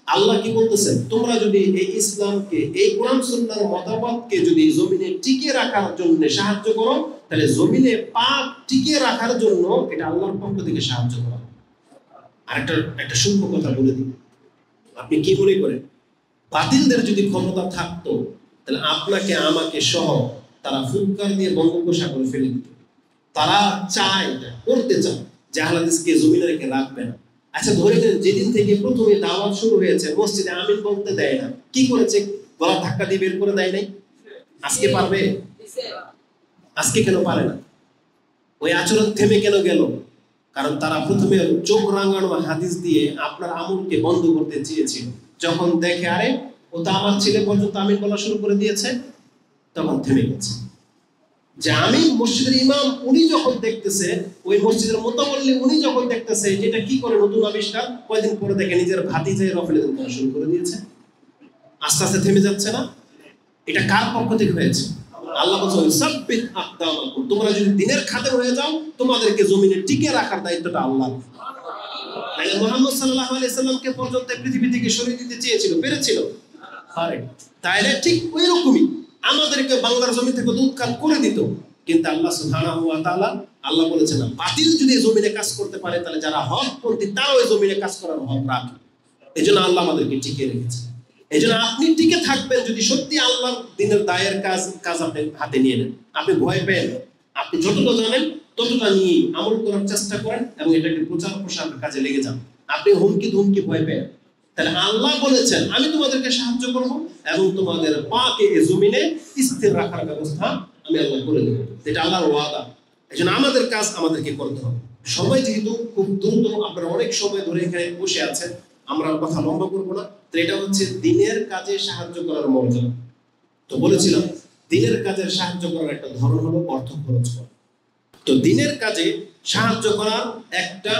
আল্লাহ কি বলতেছেন তোমরা যদি এই ইসলামকে, এই কোরআন সুন্নাহর মতবাদকে যদি জমিনে টিকে রাখার জন্য সাহায্য করো, তাহলে জমিনে পা টিকে রাখার জন্য এটা আল্লাহর পক্ষ থেকে সাহায্য করা। একটা সূক্ষ্ম কথা বলে দিই, আপনি কি মনে করেন বাতিলদের যদি ক্ষমতা থাকতো তাহলে আপনাকে আমাকে সহ তারা ফুৎকার দিয়ে বঙ্গোপসাগরে ফেলে দিত। তারা চায়, করতে চায় যে আহলে হাদিসকে জমিনে রেখে রাখবে না। আচ্ছা ধরে নেন যেদিন থেকে প্রথমে দাওয়াত শুরু হয়েছে মসজিদে আমিন বলতে দেয় না, কি করেছে? গলা ধাক্কা দিয়ে বের করে দেয় নাই? আজকে পারবে? আজকে কেন পারে না? ওই আচরণ থেমে কেন গেল? কারণ তারা প্রথমে চোখ রাঙানো হাদিস দিয়ে আপনার আমলকে বন্ধ করতে চেয়েছিল। যখন দেখে আরে ও তো আমার ছেলে পর্যন্ত আমিন বলা শুরু করে দিয়েছে, তখন থেমে গেছে। যে আমি মসজিদের ইমাম উনি যখন দেখতেছে, ওই মসজিদের মুতাওয়াল্লি উনি যখন দেখতেছে যেটা কি করে নতুন আবিষ্কার, কয়েকদিন পরে দেখে নিজের ভাতিজাই রফেলে করা শুরু করে দিয়েছে। আস্তে আস্তে থেমে যাচ্ছে না? এটা কার পক্ষ থেকে হয়েছে? আল্লাহ বলছেন সাব্বিত আকদামাকুম। তোমরা যদি দ্বীনের খাদেম হয়ে যাও তোমাদেরকে জমিনে টিকে রাখার দায়িত্বটা আল্লাহর। তাহলে মুহাম্মদ সাল্লাল্লাহু আলাইহি সাল্লামকে পর্যন্ত পৃথিবী থেকে সরিয়ে দিতে চেয়েছিল, পেরেছিল? পারে। তাইলে ঠিক ওই রকমই আমাদেরকে বাংলার জমি থেকে উৎখাত করে দিত, কিন্তু আল্লাহ সুবহানাহু ওয়া তাআলা আল্লাহ বলেছেন বাতিল যদি জমিনে কাজ করতে পারে তাহলে যারা হকপন্থী তারা ওই জমিনে কাজ করার হক রাখে। এজন্য আল্লাহ আমাদেরকে টিকে রেখেছে। এজন্য আপনি টিকে থাকবেন যদি সত্যি আল্লাহর দ্বীনের দায়ের কাজ আপনি হাতে নিয়ে নেন। আপনি ভয় পেন, আপনি যতটা জানেন ততটা নিয়ে আমল করার চেষ্টা করেন এবং এটাকে প্রচার প্রসারের কাজে লেগে যান। আপনি হুমকি ধুমকি ভয় পেন, তাহলে আল্লাহ বলেছেন আমি তোমাদেরকে সাহায্য করব এবং তোমাদের পাকে এই জমিনে স্থির রাখার ব্যবস্থা আমি আল্লাহ করে দেব। এটা আল্লাহর ওয়াদা। এজন্য আমাদের কাজ আমাদেরকে করতে হবে। সময় যেহেতু খুব দ্রুত, আপনারা অনেক সময় ধরে এখানে বসে আছেন, আমরা কথা লম্বা করবো না। তো এটা হচ্ছে দ্বীনের কাজে সাহায্য করার মর্যাদা। তো বলেছিলাম দ্বীনের কাজে সাহায্য করার একটা ধরন হলো অর্থ খরচ করা। তো দ্বীনের কাজে সাহায্য করার একটা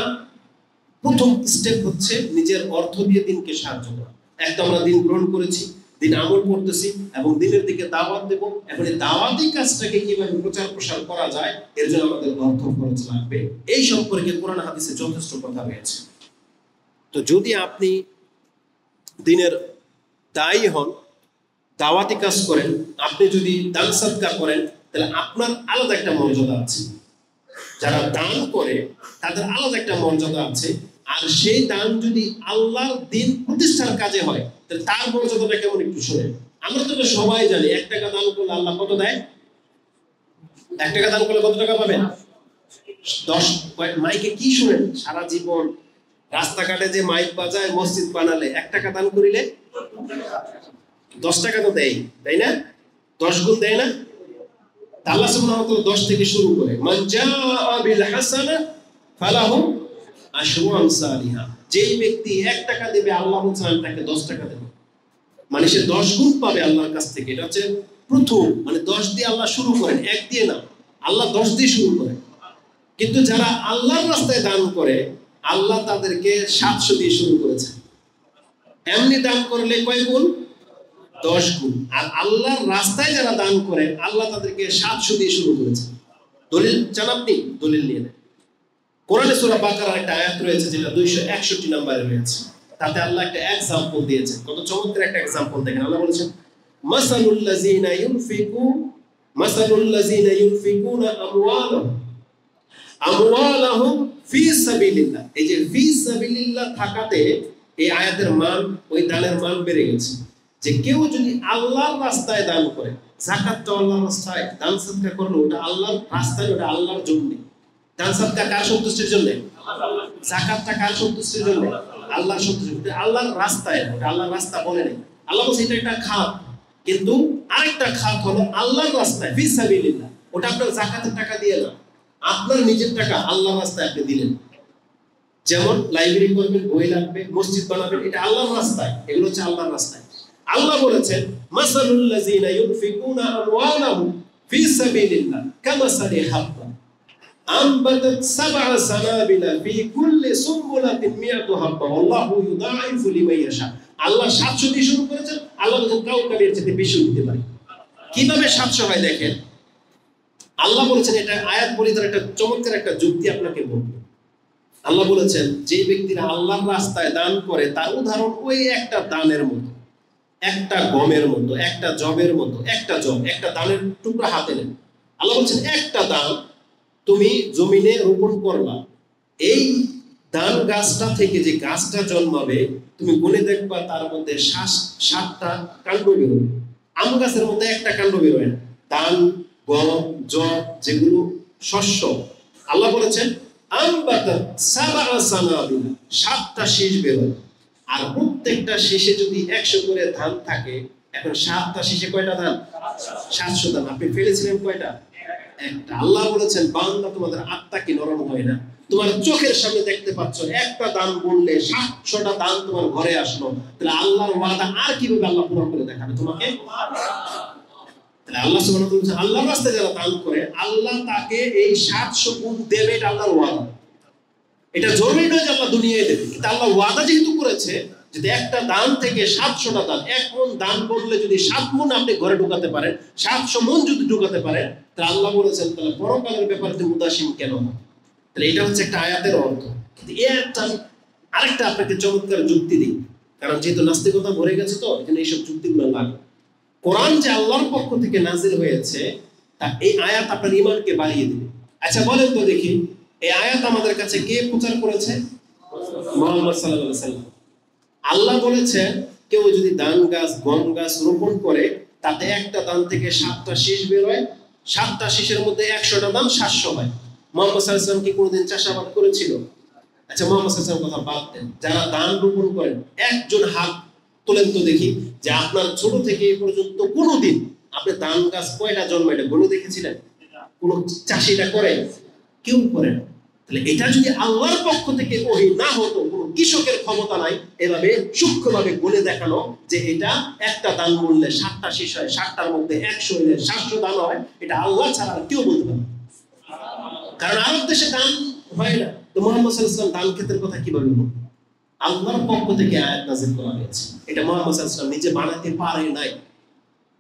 প্রথম স্টেপ হচ্ছে নিজের অর্থ দিয়ে দিনকে সাহায্য করা। একটা আমরা দিন গ্রহণ করেছি, দিন আমল করতেছি এবং দিনের দিকে দাওয়াত দেব। এখন এই দাওয়াতি কাজটাকে কিভাবে প্রচার প্রসার করা যায় এর জন্য আমাদের অর্থ খরচ লাগবে। এই সম্পর্কে কোরআন হাদিসে যথেষ্ট কথা রয়েছে। তো যদি আপনি দিনের দায়ী হন, দাওয়াতি কাজ করেন, আপনি যদি দান সদকা করেন, তাহলে আপনার আলাদা একটা মর্যাদা আছে। যারা দান করে তাদের আলাদা একটা মর্যাদা আছে। আর সেই দান যদি আল্লাহর দিন প্রতিষ্ঠার কাজে হয় তাহলে তার মর্যাদাটা কেমন একটু শুনে। আমরা তো সবাই জানি 1 টাকা দান করলে আল্লাহ কত দেয়? 1 টাকা দান করলে কত টাকা পাবেন? 10। মাইকে কি শুনেন সারা জীবন? রাস্তাঘাটে যে মাইক বাজায়, মসজিদ বানালে 1 টাকা দান করিলে 10 টাকা তো দেয়, তাই না? 10 গুণ দেয় না? আল্লাহ সুবহানাহু ওয়া তাআলা 10 থেকে শুরু করে, মান জাআ বিল হাসানা ফালাহু আশরু আমসালিহা। যেই ব্যক্তি 1 টাকা দেবে আল্লাহ বলছেন আমি তাকে 10 টাকা দেব, মানে সে 10 গুণ পাবে আল্লাহর কাছ থেকে। এটা হচ্ছে প্রথম, মানে 10 দিয়ে আল্লাহ শুরু করেন, 1 দিয়ে না, আল্লাহ 10 দিয়ে শুরু করেন। কিন্তু যারা আল্লাহর রাস্তায় দান করে আল্লাহ তাদেরকে 700 দিয়ে শুরু করেছে। এমনি দান করলে কয় গুণ? 10 গুণ। আর আল্লাহর রাস্তায় যারা দান করে আল্লাহ তাদেরকে 700 দিয়ে শুরু করেছে। দলিল চান আপনি? দলিল নিয়ে নেন। কোরআনে সূরা বাকারার একটা আয়াত রয়েছে যেটা 261 নম্বরে রয়েছে। তাতে আল্লাহ একটা এক্সাম্পল দিয়েছে। কত চমৎকার একটা এক্সাম্পল দেখেন। আল্লাহ বলেছেন, মাসালুল লাযিনা ইউনফিকুনা আমওয়ালাহুম ফি সাবিলিল্লাহ। এই যে ফি সাবিলিল্লাহ থাকাতে এই আয়াতের মান, ওই দানের মান বেড়ে গেছে। যে কেউ যদি আল্লাহর রাস্তায় দান করে, যাকাত তো আল্লাহর রাস্তায়, দান সদকা করলো ওটা আল্লাহর রাস্তায়, ওটা আল্লাহর জন্য। দান সদকা কার সন্তুষ্টির জন্য? যাকাতটা কার সন্তুষ্টির জন্য? আল্লাহর সন্তুষ্টির জন্য। আল্লাহর রাস্তায়, ওটা আল্লাহর রাস্তা বলে নাই। আল্লাহ বলছে এটা একটা খাত, কিন্তু আরেকটা খাত হলো আল্লাহর রাস্তায় ফি সাবিলিল্লাহ। ওটা আপনার যাকাতের টাকা দিয়ে না, আপনার নিজের টাকা আল্লাহর রাস্তায় আপনি দিলেন। যেমন লাইব্রেরি করবেন, বই লাগবে, মসজিদ বানাবেন, এটা আল্লাহর রাস্তায়, এগুলো হচ্ছে আল্লাহর রাস্তায়। আল্লাহ বলেছেন, মাসালুল লাযিনা ইউনফিকুনা আমওয়ালাহুম ফি সাবিলিল্লাহ কামাসালি হাব্বা আমবাতাত সাবআ সানাবিলা ফি কুল্লি সুমবুলাতিন মিয়াতু হাব্বা ওয়াল্লাহু ইউদাইফু লিমান ইয়াশা। আল্লাহ 700 দিয়ে শুরু করেছেন, আল্লাহ বলেন কাউকে এর চেয়ে বেশি দিতে পারে। কিভাবে 700 হয় দেখেন। আল্লাহ বলেছেন, এটা আয়াত পড়ে তার একটা চমৎকার একটা যুক্তি আপনাকে বলবো। আল্লাহ বলেছেন, যে ব্যক্তিরা আল্লাহর রাস্তায় দান করে তার উদাহরণ ওই একটা দানের মতো, একটা গমের মতো, একটা জবের মতো। একটা জব, একটা দানের টুকরা হাতে নেন। আল্লাহ বলছেন, একটা দান তুমি জমিনে রোপণ করলা, এই দান গাছটা থেকে যে গাছটা জন্মাবে তুমি গুনে দেখবা তার মধ্যে 7টা কাণ্ড বেরোবে। আম গাছের মধ্যে একটা কাণ্ড বেরোয় না। দান, গম, জব যেগুলো শস্য, আল্লাহ বলেছেন আমবাতাত সাবআ সানাবিলা, 7টা শীষ বেরোয়। আর প্রত্যেকটা শীষে যদি 100 করে ধান থাকে, এখন 7টা শীষে কয়টা ধান? 700 ধান। আপনি ফেলেছিলেন কয়টা? একটা। আল্লাহ বলেছেন, বান্দা তোমাদের আত্মা কি নরম হয় না? তোমার চোখের সামনে দেখতে পাচ্ছ, একটা দান বললে 700টা দান তোমার ঘরে আসলো। তাহলে আল্লাহর ওয়াদা আর কিভাবে আল্লাহ পুরো করে দেখাবে তোমাকে? তাহলে আল্লাহ সুবহানাহু ওয়া তাআলা আল্লাহর রাস্তায় যারা দান করে আল্লাহ তাকে এই 700 গুণ দেবে, এটা আল্লাহর ওয়াদা। এটা জরুরি নয় যে আল্লাহ দুনিয়ায় দেবে, কিন্তু আল্লাহ ওয়াদা যেহেতু করেছে, যদি একটা দান থেকে 700টা দান, 1 মণ দান বললে যদি 7 মণ আপনি ঘরে ঢোকাতে পারেন, 700 মণ যদি ঢোকাতে পারেন, তাহলে আল্লাহ বলেছেন তাহলে পরকালের ব্যাপারে তুমি উদাসীন কেন? তাহলে এটা হচ্ছে একটা আয়াতের অর্থ। কিন্তু এই আয়াতটা আরেকটা আপনাকে চমৎকার যুক্তি দিই, কারণ যেহেতু নাস্তিকতা ভরে গেছে তো এখানে এইসব যুক্তিগুলো লাগে। কোরআন যে আল্লাহর পক্ষ থেকে নাজিল হয়েছে, তা এই আয়াত আপনার ঈমানকে বাড়িয়ে দিবে। আচ্ছা বলেন তো দেখি, এই আয়াত আমাদের কাছে কে প্রচার করেছে? মুহাম্মদ সাল্লাল্লাহু আলাইহি ওয়াসাল্লাম। আল্লাহ বলেছেন, কেউ যদি দান গাছ, গম গাছ রোপণ করে, তাতে একটা দান থেকে 7টা শীষ বের হয়, 7টা শীষের মধ্যে 100টা দান 700 হয়। মুহাম্মদ সাল্লাল্লাহু আলাইহি ওয়াসাল্লাম কি কোনোদিন চাষাবাদ করেছিল? আচ্ছা মুহাম্মদ সাল্লাল্লাহু আলাইহি ওয়াসাল্লাম কথা বাদ দেন, যারা দান রোপণ করেন একজন হাত তোলেন তো দেখি, যে আপনার ছোট থেকে এই পর্যন্ত কোনোদিন আপনি দান গাছ কয়টা জন্মায় এটা গণে দেখেছিলেন? কোন চাষিটা করে? কেউ করে না। তাহলে এটা যদি আল্লাহর পক্ষ থেকে ওহী না হতো, কোন কৃষকের ক্ষমতা নাই এভাবে সূক্ষ্মভাবে বলে দেখানো যে এটা একটা দান মূল্যে 7টা শীষ হয়, 7টার মধ্যে 100 হলে 700 দান হয়, এটা আল্লাহ ছাড়া আর কেউ বলতে পারে না। কারণ আরব দেশে দান হয় না। তো মুহাম্মদ সাল্লাল্লাহু আলাইহি ওয়াসাল্লাম দান ক্ষেত্রের কথা কিভাবে বলবো? আল্লাহর পক্ষ থেকে আয়াত নাযিল করা হয়েছে, এটা মুহাম্মদ সাল্লাল্লাহু আলাইহি ওয়াসাল্লাম নিজে বানাতে পারে নাই,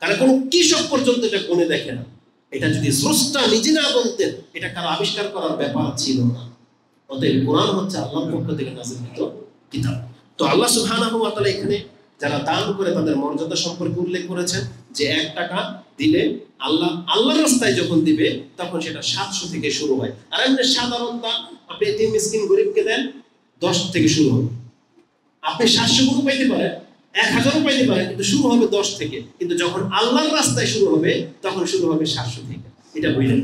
কারণ কোন কৃষক পর্যন্ত এটা গুনে দেখে না। এটা যদি স্রষ্টা নিজে না বলতেন, এটা কারো আবিষ্কার করার ব্যাপার ছিল না। অতএব কোরআন হচ্ছে আল্লাহর পক্ষ থেকে নাযিলকৃত কিতাব। তো আল্লাহ সুবহানাহু ওয়া তাআলা এখানে যারা দান করে তাদের মর্যাদা সম্পর্কে উল্লেখ করেছেন যে 1 টাকা দিলে আল্লাহর রাস্তায় যখন দিবে তখন সেটা 700 থেকে শুরু হয়। আর এমনি সাধারণ দান আপনি এতিম মিসকিন গরিবকে দেন 10 থেকে শুরু হবে। আপনি 700 গুণ পাইতে পারেন, 1000 পাইতে পারেন, কিন্তু শুরু হবে 10 থেকে। কিন্তু যখন আল্লাহর রাস্তায় শুরু হবে তখন শুরু হবে 700 থেকে। এটা বুঝলেন?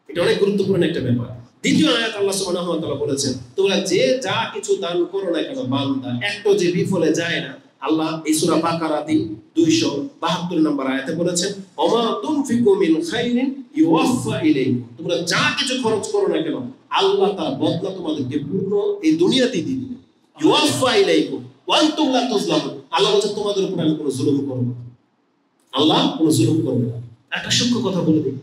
এটা অনেক গুরুত্বপূর্ণ একটা ব্যাপার। দ্বিতীয় আয়াত আল্লাহ সুবহানাহু ওয়া তাআলা বলেছেন, তোমরা যে যা কিছু দান করো না কেন বান্দা, একটু যে বিফলে যায় না। আল্লাহ এই সূরা বাকারা 272 নম্বর আয়াতে বলেছেন, ওমা তুনফিকু মিন খাইরিন ইউওয়াফা ইলাইকুম, তোমরা যা কিছু খরচ করো না কেন আল্লাহ তার বদলা তোমাদেরকে পূর্ণ এই দুনিয়াতেই দিয়ে দিবেন। ইউওয়াফা ইলাইকুম ওয়া আনতুম লা তুজলামুন, আল্লাহ বলেন তোমাদের উপর আমি কোনো জুলুম করব না। আল্লাহ কোনো জুলুম করবে না। একটা সূক্ষ্ম কথা বলে দিই,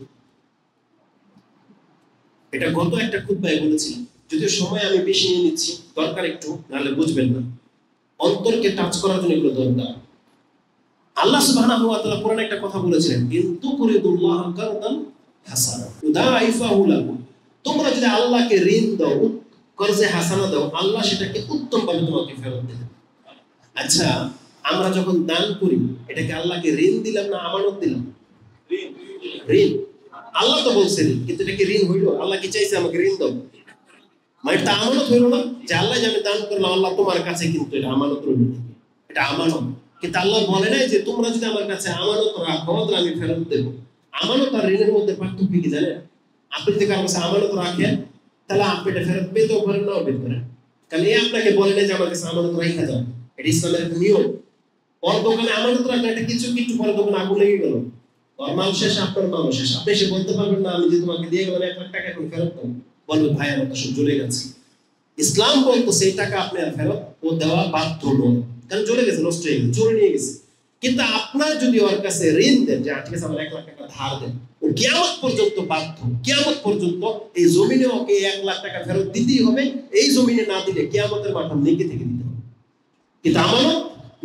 এটা গত একটা খুতবায় বলেছিলাম, যদিও সময় আমি বেশি নিয়ে নিচ্ছি, দরকার একটু, নাহলে বুঝবেন না। অন্তরকে টাচ করার জন্য এগুলো দরকার। আল্লাহ সুবহানাহু ওয়া তাআলা কোরআনে একটা কথা বলেছিলেন, কিন্তু কুরিদুল্লাহ কারদান হাসানা ইউদাইফাহু লাকুম, তোমরা যদি আল্লাহকে ঋণ দাও, কর্জে হাসানা দাও, আল্লাহ সেটাকে উত্তম ভাবে তোমাকে ফেরত দেবেন। আচ্ছা, আমরা যখন দান করি এটাকে আল্লাহকে ঋণ দিলাম না আমানত দিলাম? ঋণ। আল্লাহ তো বলছেন, কিন্তু এটা কি ঋণ হইল? আল্লাহ কি চাইছে আমাকে ঋণ দাও? মানে এটা আমানত হইল না যে আল্লাহ যে আমি দান করলাম আল্লাহ তোমার কাছে, কিন্তু এটা আমানত রইল, এটা আমানত। কিন্তু আল্লাহ বলে নাই যে তোমরা যদি আমার কাছে আমানত রাখো তাহলে আমি ফেরত দেবো। আমানত আর ঋণের মধ্যে পার্থক্য কি জানেন? আপনি যদি কারোর কাছে আমানত রাখেন তাহলে আপনি এটা ফেরত পেতেও পারেন, নাও পেতে পারেন, কারণ এই আপনাকে বলে নাই যে আমার কাছে আমানত রাখা যাও। এটা ইসলামের একটা নিয়ম। ওর দোকানে আমানত রাখলে এটা কিছু পরে দোকানে আগুন লেগে গেল, ওর মাল শেষ, আপনার মাল শেষ। আপনি এসে বলতে পারবেন না আমি যে তোমাকে দিয়ে গেলাম 1 লাখ টাকা এখন ফেরত দাও, বলবে ভাই আমার তো সব জ্বলে গেছে। ইসলাম বলতো সেই টাকা আপনি আর ফেরত ও দেওয়া বাধ্য নয়, কারণ জ্বলে গেছে, নষ্ট হয়ে গেছে, চোরে নিয়ে গেছে। কিন্তু আপনার যদি ওর কাছে ঋণ দেন যে ঠিক আছে আমার 1 লাখ টাকা ধার দেন, ও কিয়ামত পর্যন্ত বাধ্য, কিয়ামত পর্যন্ত এই জমিনে ওকে 1 লাখ টাকা ফেরত দিতেই হবে। এই জমিনে না দিলে কিয়ামতের মাঠে নেকি থেকে দিতে হবে। কিন্তু আমানত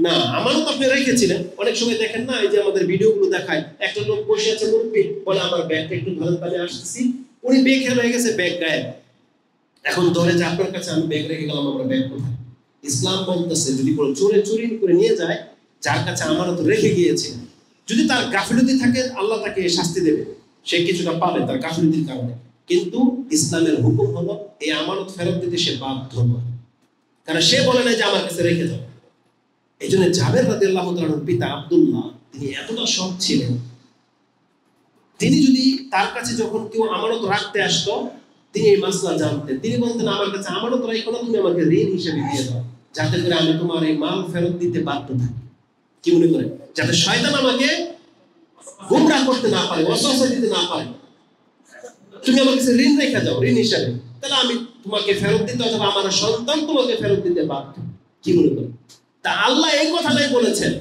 না, আমানত আপনি রেখেছিলেন। অনেক সময় দেখেন না, এই যে আমাদের ভিডিওগুলো দেখায়, একটা লোক বসে আছে মুরব্বি, বলে আমার ব্যাগটা একটু ধরেন তাহলে আসতেছি, উনি বেখেয়াল হয়ে গেছে, ব্যাগ গায়েব। এখন ধরে যে আপনার কাছে আমি ব্যাগ রেখে গেলাম, আমার ব্যাগ কোথায়? ইসলাম বলতেছে যদি কোনো চোরে চুরি করে নিয়ে যায়, যার কাছে আমানত রেখে গিয়েছে, যদি তার গাফিলতি থাকে আল্লাহ তাকে শাস্তি দেবে, সে কিছুটা পাবে তার গাফিলতির কারণে। কিন্তু ইসলামের হুকুম হলো এই আমানত ফেরত দিতে সে বাধ্য নয়, কারণ সে বলে না যে আমার কাছে রেখে যাও। এই জন্য জাবের রাদিয়াল্লাহু তাআলার পিতা আব্দুল্লাহ তিনি এতটা সৎ ছিলেন, তিনি যদি তার কাছে যখন কেউ আমানত রাখতে আসতো তিনি এই মাসলা জানতেন। তিনি বলতেন আমার কাছে আমানত রাখো না, তুমি আমাকে ঋণ হিসেবে দিয়ে দাও, যাতে করে আমি তোমার এই মাল ফেরত দিতে বাধ্য থাকি। কি মনে করেন? যাতে শয়তান আমাকে গোমরাহ করতে না পারে, ওয়াসওয়াসা দিতে না পারে। তুমি আমার কাছে ঋণ রেখে যাও ঋণ হিসেবে, তাহলে আমি তোমাকে ফেরত দিতে অথবা আমার সন্তান তোমাকে ফেরত দিতে বাধ্য। কি মনে করেন? তা আল্লাহ এই কথাটাই বলেছেন,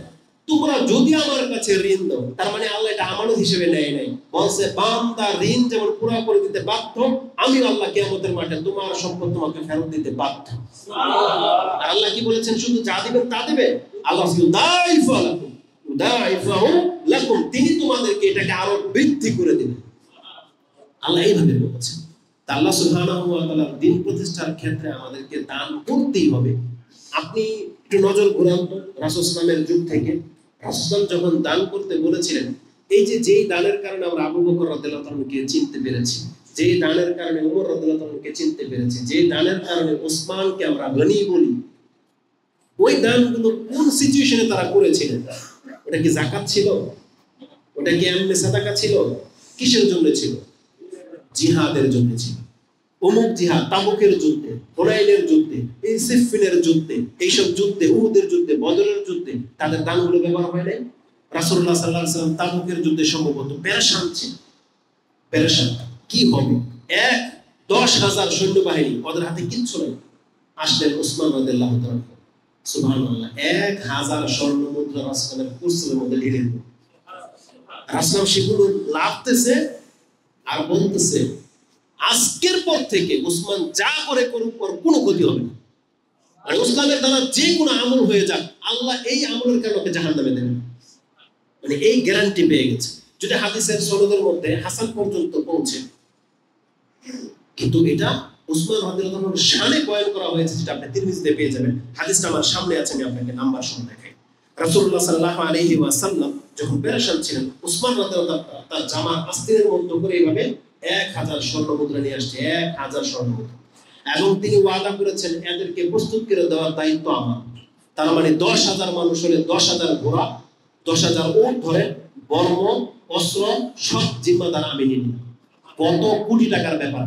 তোমরা যদি আমার কাছে ঋণ দাও, তার মানে আল্লাহ এটা আমানত হিসেবে নেয় নাই, বলছে বান্দা ঋণ যেমন পুরো করে দিতে বাধ্য, আমি আল্লাহ কিয়ামতের মাঠে তোমার সম্পদ তোমাকে ফেরত দিতে বাধ্য। আর আল্লাহ কি বলেছেন? শুধু যা দিবেন তা দিবে, আল্লাহ ইউদাইফাহু লাকুম, তিনি তোমাদেরকে এটাকে আরো বৃদ্ধি করে দিবেন। আল্লাহ এইভাবে বলেছেন। তা আল্লাহ সুবহানাহু ওয়া তাআলা দ্বীন প্রতিষ্ঠার ক্ষেত্রে আমাদেরকে দান করতেই হবে। আপনি একটু নজর ঘুরান তো রাসূল সাল্লাল্লাহু যুগ থেকে, রাসূল যখন দান করতে বলেছিলেন, এই যে যেই দানের কারণে আমরা আবু বকর রাদিয়াল্লাহু তাআলাকে চিনতে পেরেছি, যেই দানের কারণে ওমর রাদিয়াল্লাহু তাআলাকে চিনতে পেরেছি, যেই দানের কারণে ওসমানকে আমরা গনি বলি, ওই দানগুলো কোন সিচুয়েশনে তারা করেছিলেন? ওটা কি যাকাত ছিল? ওটা কি এমনি সাদাকা ছিল? কিসের জন্য ছিল? জিহাদের জন্য ছিল। অমুক জিহাদ, তাবুকের যুদ্ধে, হুনাইনের যুদ্ধে, এই সিফফিনের যুদ্ধে, এইসব যুদ্ধে, উহুদের যুদ্ধে, বদরের যুদ্ধে তাদের দানগুলো ব্যবহার হয় নাই। রাসূলুল্লাহ সাল্লাল্লাহু আলাইহি ওয়াসাল্লাম তাবুকের যুদ্ধে সম্ভবত পেরেশান ছিলেন। পেরেশান কি হবে? 10,000 সৈন্যবাহিনী, ওদের হাতে কিচ্ছু নেই। আসলেন ওসমান রাদিয়াল্লাহু তাআলা, সুবহানাল্লাহ, 1000 স্বর্ণ মুদ্রা রাসূলের কুরসির মধ্যে ঢেলে দিল। রাসূল সেগুলো লাফতেছে আর বলতেছে আজকের পর থেকে উসমান যা করে করুক ওর কোনো ক্ষতি হবে না, আর উসমানের দ্বারা যে কোনো আমল হয়ে যাক আল্লাহ এই আমলের কারণে ওকে জাহান্নামে দেবেন, মানে এই গ্যারান্টি পেয়ে গেছে। যদি হাদিসের সনদের মধ্যে হাসান পর্যন্ত পৌঁছে, কিন্তু এটা উসমান রাদিয়াল্লাহু আনহুর শানে বয়ান করা হয়েছে, যেটা আপনি তিরমিজিতে পেয়ে যাবেন। হাদিসটা আমার সামনে আছে, আমি আপনাকে নাম্বার সহ দেখাই। রাসূলুল্লাহ সাল্লাল্লাহু আলাইহি ওয়াসাল্লাম যখন পেরেশান ছিলেন, উসমান রাদিয়াল্লাহু আনহু তার জামার আস্তিনের মধ্যে করে এইভাবে 1000 স্বর্ণ মুদ্রা নিয়ে আসছে, 1000 স্বর্ণ মুদ্রা, এবং তিনি ওয়াদা করেছেন এদেরকে প্রস্তুত করে দেওয়ার দায়িত্ব আমার। তার মানে 10,000 মানুষ হলে 10,000 ঘোড়া, 10,000 উট ধরে বর্ম অস্ত্র সব জিম্মাদার আমি নিয়ে নিলাম। কত কোটি টাকার ব্যাপার!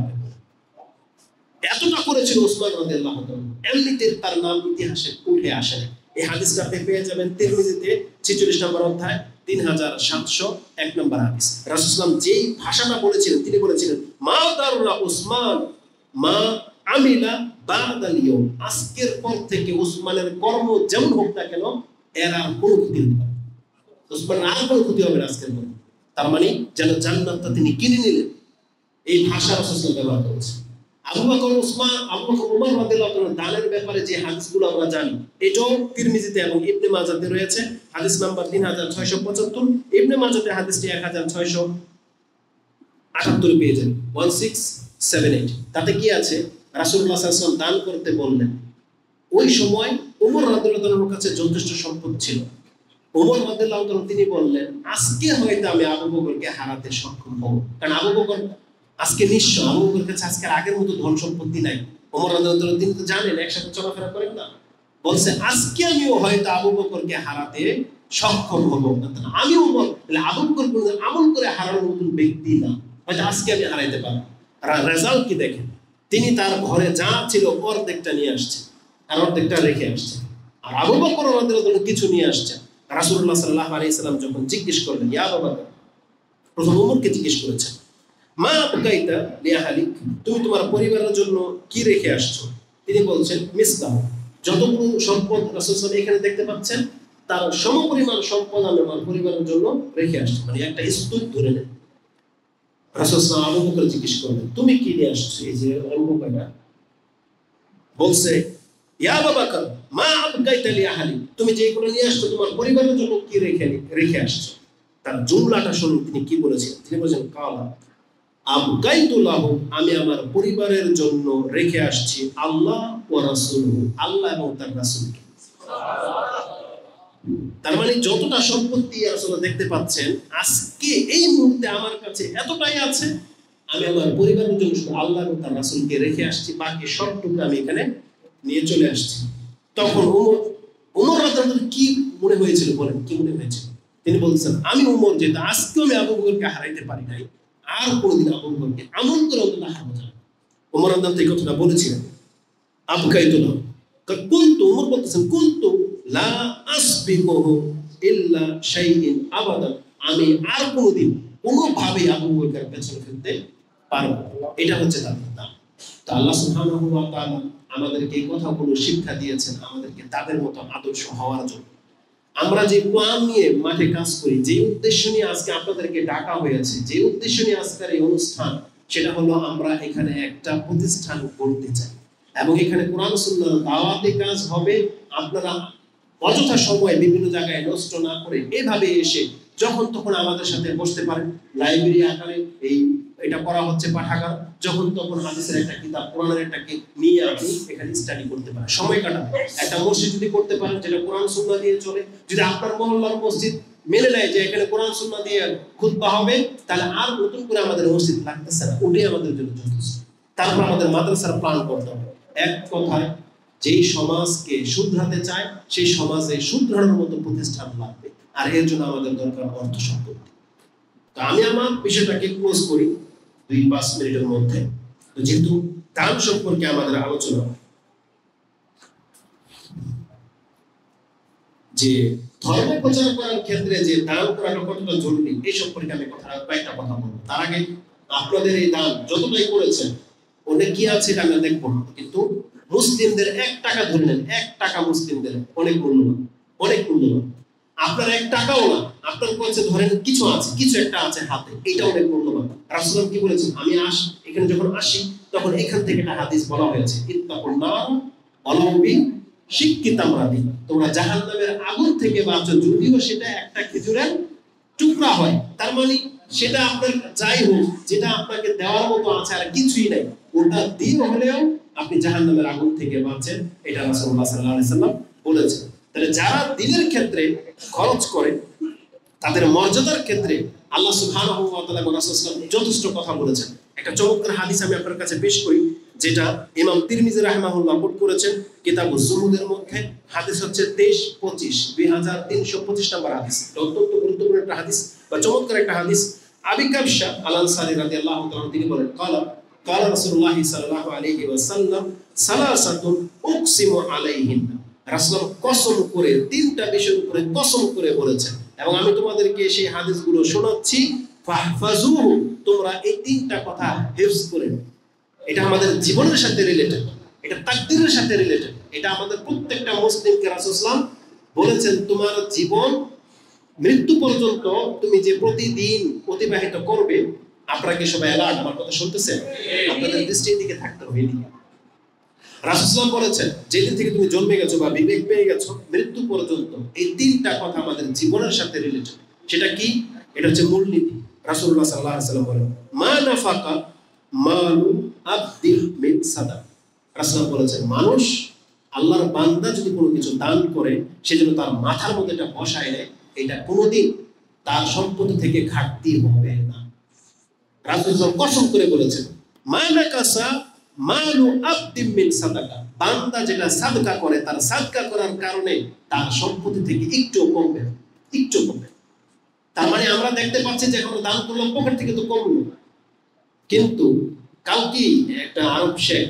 এতটা করেছিল উসমান রাদিয়াল্লাহু আনহু, এমনিতে তার নাম ইতিহাসে উঠে আসে না। এই হাদিসটা আপনি পেয়ে যাবেন তিরমিজিতে 46 নম্বর অধ্যায় 3701 নম্বর হাদিস। রাসূল সাল্লাল্লাহু আলাইহি ওয়াসাল্লাম যেই ভাষাটা বলেছিলেন, তিনি বলেছিলেন মা দাররা উসমান মা আমিলা বাদাল ইয়াউম, আজকের পর থেকে উসমানের কর্ম যেমন হোক না কেন এর আর কোনো ক্ষতি হবে না, উসমানের আর কোনো ক্ষতি হবে না আজকের পর। তার মানে যেন জান্নাতটা তিনি কিনে নিলেন, এই ভাষা রাসূল সাল্লাল্লাহু আলাইহি ওয়াসাল্লাম ব্যবহার করেছেন। আবু বকর ওমর রাদিয়াল্লাহু আনহু দানের ব্যাপারে যে হাদিসগুলো আমরা জানি, এটাও তিরমিজিতে এবং ইবনে মাজাহতে রয়েছে। হাদিস নাম্বার 3675, ইবনে মাজাহতে হাদিসটি 1678 পেয়ে যাবেন, 1678। তাতে কি আছে? রাসূলুল্লাহ সাল্লাল্লাহু আলাইহি ওয়াসাল্লাম দান করতে বললেন। ওই সময় ওমর রাদিয়াল্লাহু আনহুর কাছে যথেষ্ট সম্পদ ছিল। ওমর রাদিয়াল্লাহু আনহু তিনি বললেন, আজকে হয়তো আমি আবু বকরকে হারাতে সক্ষম হব, কারণ আবু বকর আজকে নিঃস্ব, আবু বকরের কাছে আজকে আগের মতো ধন সম্পত্তি নাই। ওমর রাদিয়াল্লাহু আনহু তিনি তো জানেন একসাথে চলাফেরা করেন না, বলছে আজকে আমিও হয়তো আবু বকরকে হারাতে সক্ষম হব। আমি ওমর আবু বকর আমল করে হারানোর মতো ব্যক্তি না, হয়তো আজকে আমি হারাইতে পারবো। রেজাল্ট কি দেখেন, তিনি তার ঘরে যা ছিল অর্ধেকটা নিয়ে আসছে আর অর্ধেকটা রেখে আসছে, আর আবু বকর রাদিয়াল্লাহু আনহু কিছু নিয়ে আসছে। রাসূলুল্লাহ সাল্লাল্লাহু আলাইহি ওয়াসাল্লাম যখন জিজ্ঞেস করলেন, ইয়া আবু বকর, প্রথম ওমরকে জিজ্ঞেস করেছেন, মা আবকাইতা লিআহলিক, তুমি তোমার পরিবারের জন্য কি রেখে আসছো? তিনি বলছেন মিসলাহ, যতগুলো সম্পদ রাসূল সাল্লাল্লাহু এখানে দেখতে পাচ্ছেন তার সমপরিমাণ সম্পদ আমি আমার পরিবারের জন্য রেখে আসছি, মানে একটা স্তূপ ধরে নেন। রাসূল সাল্লাল্লাহু আবু বকর জিজ্ঞেস করলেন, তুমি কি নিয়ে আসছো? এই যে অঙ্গটা বলছে, ইয়া আবু বকর মা আবকাইতা লিআহলিক, তুমি যেগুলো নিয়ে আসছো তোমার পরিবারের জন্য কি রেখে আসছো? তার জুমলাটা শুনুন তিনি কি বলেছেন। তিনি বলেছেন কালা আবকাইতু লাহুম, আমি আমার পরিবারের জন্য রেখে আসছি আল্লাহ ওয়া রাসূলুহু, আল্লাহ এবং তার রাসূলকে। তার মানে যতটা সম্পত্তি রাসূল দেখতে পাচ্ছেন আজকে এই মুহূর্তে আমার কাছে এতটাই আছে, আমি আমার পরিবারের জন্য শুধু আল্লাহ এবং তার রাসূলকে রেখে আসছি, বাকি সবটুকু আমি এখানে নিয়ে চলে আসছি। তখন ওমর রাদিয়াল্লাহু আনহু কি মনে হয়েছিল বলেন, কি মনে হয়েছিল? তিনি বলছেন, আমি ওমর যেটা আজকে আমি আবু বকরকে হারাইতে পারি নাই, আর কোনদিন আবু বকরকে আমল করে আল্লাহ হারাবো না। ওমর রাদিয়াল্লাহু আনহু এই কথাটা বলেছিলেন। আবকাইতু লাহু, কুনতু, ওমর বলতেছেন, কুনতু লা আসবিকুহু ইল্লা শাইইন আবাদা, আমি আর কোনদিন কোনোভাবে আবু বকরের পেছনে ফেলতে পারবো না। এটা হচ্ছে তার নাম। তো আল্লাহ সুবহানাহু ওয়া তাআলা আমাদেরকে এই কথাগুলো শিক্ষা দিয়েছেন, আমাদেরকে তাদের মতো আদর্শ হওয়ার জন্য। আমরা যে প্ল্যান নিয়ে মাঠে কাজ করি, যে উদ্দেশ্য নিয়ে আজকে আপনাদেরকে ডাকা হয়েছে, যে উদ্দেশ্য নিয়ে আজকের এই অনুষ্ঠান, সেটা হলো আমরা এখানে একটা প্রতিষ্ঠান করতে চাই এবং এখানে কোরআন সুন্নাহর দাওয়াতি কাজ হবে। আপনারা অযথা সময় বিভিন্ন জায়গায় নষ্ট না করে এভাবে এসে যখন তখন আমাদের সাথে বসতে পারেন। লাইব্রেরি আকারে এটা করা হচ্ছে পাঠাগার, যখন তখন হাদিসের একটা কিতাব, কোরআনের একটা নিয়ে আপনি এখানে স্টাডি করতে পারেন, সময় কাটান। একটা মসজিদ যদি করতে পারেন যেটা কোরআন সুন্নাহ দিয়ে চলে, যদি আপনার মহল্লার মসজিদ মেনে নেয় যে এখানে কোরআন সুন্নাহ দিয়ে খুতবা হবে, তাহলে আর নতুন করে আমাদের মসজিদ লাগতেছে না, ওটাই আমাদের জন্য যথেষ্ট। তারপর আমাদের মাদ্রাসার প্ল্যান করতে হবে। এক কথায় যেই সমাজকে শুধরাতে চায় সেই সমাজে শুধরানোর মতো প্রতিষ্ঠান লাগবে, আর এর জন্য আমাদের দরকার অর্থ সম্পত্তি। তো আমি আমার বিষয়টাকে ক্লোজ করি 2-5 মিনিটের মধ্যে। তো যেহেতু দান সম্পর্কে আমাদের আলোচনা, যে ধর্ম প্রচার করার ক্ষেত্রে যে দান করাটা কতটা জরুরি এই সম্পর্কে আমি কয়েকটা কথা বলবো। তার আগে আপনাদের এই দান যতটাই করেছেন ওটা কি আছে এটা আমরা দেখবো না, কিন্তু মুসলিমদের 1 টাকা ধরে নেন, 1 টাকা মুসলিমদের অনেক মূল্যবান, অনেক মূল্যবান। আপনার 1 টাকাও না, আপনার কাছে ধরেন কিছু আছে, কিছু একটা আছে হাতে, এটা অনেক মূল্যবান। রাসূল কি বলেছেন, আমি এখানে যখন আসি তখন এখান থেকে একটা হাদিস বলা হয়েছে, ইত্তাকুন নার ওয়ালাউ বিশিক্কি তামরাতিন, তোমরা জাহান্নামের আগুন থেকে বাঁচো যদিও সেটা একটা খেজুরের টুকরা হয়। তার মানে সেটা আপনার যাই হোক, যেটা আপনাকে দেওয়ার মতো আছে আর কিছুই নাই, ওটা দিয়ে হলেও আপনি জাহান্নামের আগুন থেকে বাঁচেন, এটা রাসূলুল্লাহ সাল্লাল্লাহু আলাইহি সাল্লাম বলেছেন। তাহলে যারা দিনের ক্ষেত্রে খরচ করে তাদের মর্যাদার ক্ষেত্রে আল্লাহ সুবহানাহু ওয়া তাআলা এবং রাসূল সাল্লাল্লাহু আলাইহি ওয়াসাল্লাম যথেষ্ট কথা বলেছেন। একটা চমৎকার হাদিস আমি আপনার কাছে পেশ করি, যেটা ইমাম তিরমিজি রাহিমাহুল্লাহ কোট করেছেন কিতাবুজ যুহুদের মধ্যে। হাদিস হচ্ছে 2325 নম্বর হাদিস। অত্যন্ত গুরুত্বপূর্ণ একটা হাদিস বা চমৎকার একটা হাদিস। আবি কাবশা আল আনসারী রাদিয়াল্লাহু তাআলা তিনি বলেন, ক্বালা রাসূলুল্লাহ সাল্লাল্লাহু আলাইহি ওয়াসাল্লাম সালাসাতুন উকসিমু আলাইহিন্না, রাসূল কসম করে 3টা বিষয়ের উপরে কসম করে বলেছেন, এবং আমি তোমাদেরকে সেই হাদিসগুলো শোনাচ্ছি। ফাহফাজুহু, তোমরা এই 3টা কথা হিফজ করে। এটা আমাদের জীবনের সাথে রিলেটেড, এটা তাকদীরের সাথে রিলেটেড, এটা আমাদের প্রত্যেকটা মুসলিমকে রাসূল সাল্লাল্লাহু আলাইহি ওয়াসাল্লাম বলেছেন, তোমার জীবন মৃত্যু পর্যন্ত তুমি যে প্রতিদিন অতিবাহিত করবে। আপনারা কি সবাই অ্যালার্ট? আমার কথা শুনতেছেন? আপনাদের দৃষ্টির দিকে থাকতে হবে। এদিকে রাসূল সাল্লাল্লাহু আলাইহি ওয়াসাল্লাম বলেছেন, যেদিন থেকে তুমি জন্মে গেছো বা বিবেক পেয়ে গেছো মৃত্যু পর্যন্ত এই 3টা কথা আমাদের জীবনের সাথে রিলেটেড। সেটা কি? এটা হচ্ছে মূলনীতি। রাসূলুল্লাহ সাল্লাল্লাহু আলাইহি ওয়াসাল্লাম বলেন, মা নাফাকা মালু আবদিল মিন সাদাক। রাসূল বলেছেন, মানুষ আল্লাহর বান্দা যদি কোনো কিছু দান করে সেজন্য তার মাথার মধ্যে এটা বসায় নেয়, এটা কোনোদিন তার সম্পত্তি থেকে ঘাটতি হবে না। রাসূল কসম করে বলেছেন, মা নাকাসা মালু আবদিম মিন সাদাকা, বান্দা যেটা সাদকা করে তার সাদকা করার কারণে তার সম্পত্তি থেকে একটু কমবে, একটু কমবে। তার মানে আমরা দেখতে পাচ্ছি যে এখন দান করলাম পকেট থেকে তো কমলো, কিন্তু কালকে একটা আরব শেখ,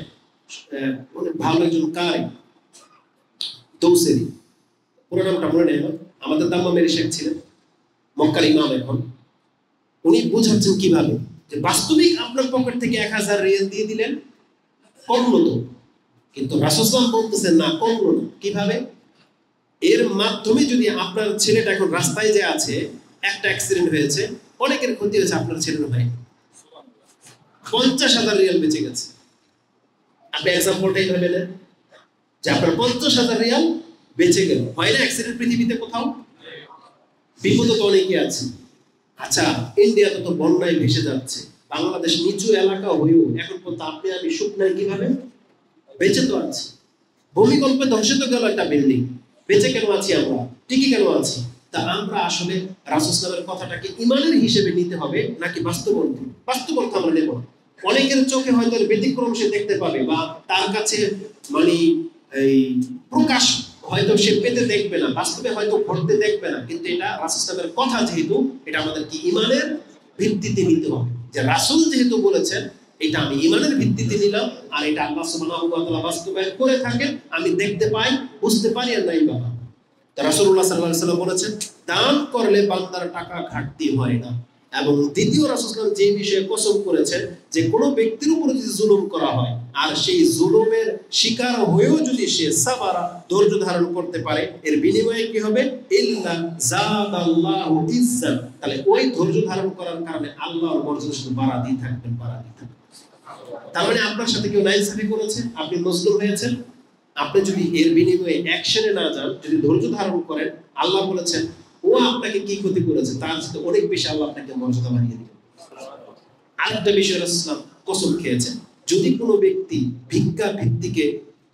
অনেক ভালো একজন কারি, দৌসেরি, পুরো নামটা মনে নেই, আমাদের দাম্মামের শেখ ছিলেন, মক্কার ইমাম। এখন উনি বোঝাচ্ছেন কিভাবে যে বাস্তবিক আপনার পকেট থেকে 1000 রিয়াল দিয়ে দিলেন, কমলো তো, কিন্তু রাসূল সাল্লাল্লাহু আলাইহি ওয়াসাল্লাম বলতেছেন না, কমলো না। কিভাবে? এর মাধ্যমে যদি আপনার ছেলেটা এখন রাস্তায় যে আছে, একটা অ্যাক্সিডেন্ট হয়েছে, অনেকের ক্ষতি হয়েছে, আপনার ছেলের ভাই 50,000 রিয়াল বেঁচে গেছে। আপনি এক্সাম্পলটাই ভেবে নেন যে আপনার 50,000 রিয়াল বেঁচে গেল। হয় না অ্যাক্সিডেন্ট পৃথিবীতে কোথাও? বিপদ তো অনেকই আছে। আচ্ছা, ইন্ডিয়াতে তো বন্যায় ভেসে যাচ্ছে, বাংলাদেশ নিচু এলাকা হয়েও এখন পর্যন্ত আপনি আমি সুখ নাই, কিভাবে বেঁচে তো আছি। ভূমিকম্পে ধ্বংসিত গেল একটা বিল্ডিং, বেঁচে কেন আছি আমরা, টিকে কেন আছি? তা আমরা আসলে রাসূল সাল্লাল্লাহু আলাইহি ওয়াসাল্লামের কথাটাকে ঈমানের হিসেবে নিতে হবে নাকি বাস্তব অর্থে? বাস্তব অর্থে আমরা নেব। অনেকের চোখে হয়তো ব্যতিক্রম সে দেখতে পাবে, বা তার কাছে মানে এই প্রকাশ হয়তো সে পেতে দেখবে না, বাস্তবে হয়তো ঘটতে দেখবে না, কিন্তু এটা রাসূল সাল্লাল্লাহু আলাইহি ওয়াসাল্লামের কথা, যেহেতু এটা আমাদের কি ঈমানের ভিত্তিতে নিতে হবে। যে রাসূল যেহেতু বলেছেন, এটা আমি ঈমানের ভিত্তিতে নিলাম, আর এটা আল্লাহ সুবহানাহু ওয়া তাআলা বাস্তবায়ন করে থাকেন, আমি দেখতে পাই, বুঝতে পারি, আর নাই বাবা। রাসূলুল্লাহ সাল্লাল্লাহু আলাইহি ওয়াসাল্লাম বলেছেন, দান করলে বান্দার টাকা ঘাটতি হয় না। এবং দ্বিতীয় রাসূল সাল্লাল্লাহু আলাইহি ওয়াসাল্লাম যে বিষয়ে কসম করেছেন যে কোনো ব্যক্তির উপর যদি জুলুম করা হয় আর সেই জুলুমের শিকার হয়েও যদি সে সাবারা, ধৈর্য ধারণ করতে পারে, এর বিনিময়ে কি হবে? ইল্লা যাদাল্লাহু ইজ্জাত, তাহলে ওই ধৈর্য ধারণ করার কারণে আল্লাহর মর্যাদা শুধু বাড়াতেই থাকবেন, বাড়াতেই থাকবেন। তার মানে আপনার সাথে কেউ নাইনসাফি করেছে, আপনি মজলুম হয়েছেন, আপনি যদি এর বিনিময়ে অ্যাকশনে না যান, যদি ধৈর্য ধারণ করেন, আল্লাহ বলেছেন ও আপনাকে কি ক্ষতি করেছে তার সাথে অনেক বেশি আল্লাহ আপনাকে মর্যাদা বাড়িয়ে দিবেন। আরেকটা বিষয় রাসূল কসম খেয়েছেন, যদি কোনো ব্যক্তি ভিক্ষা ভিত্তিকে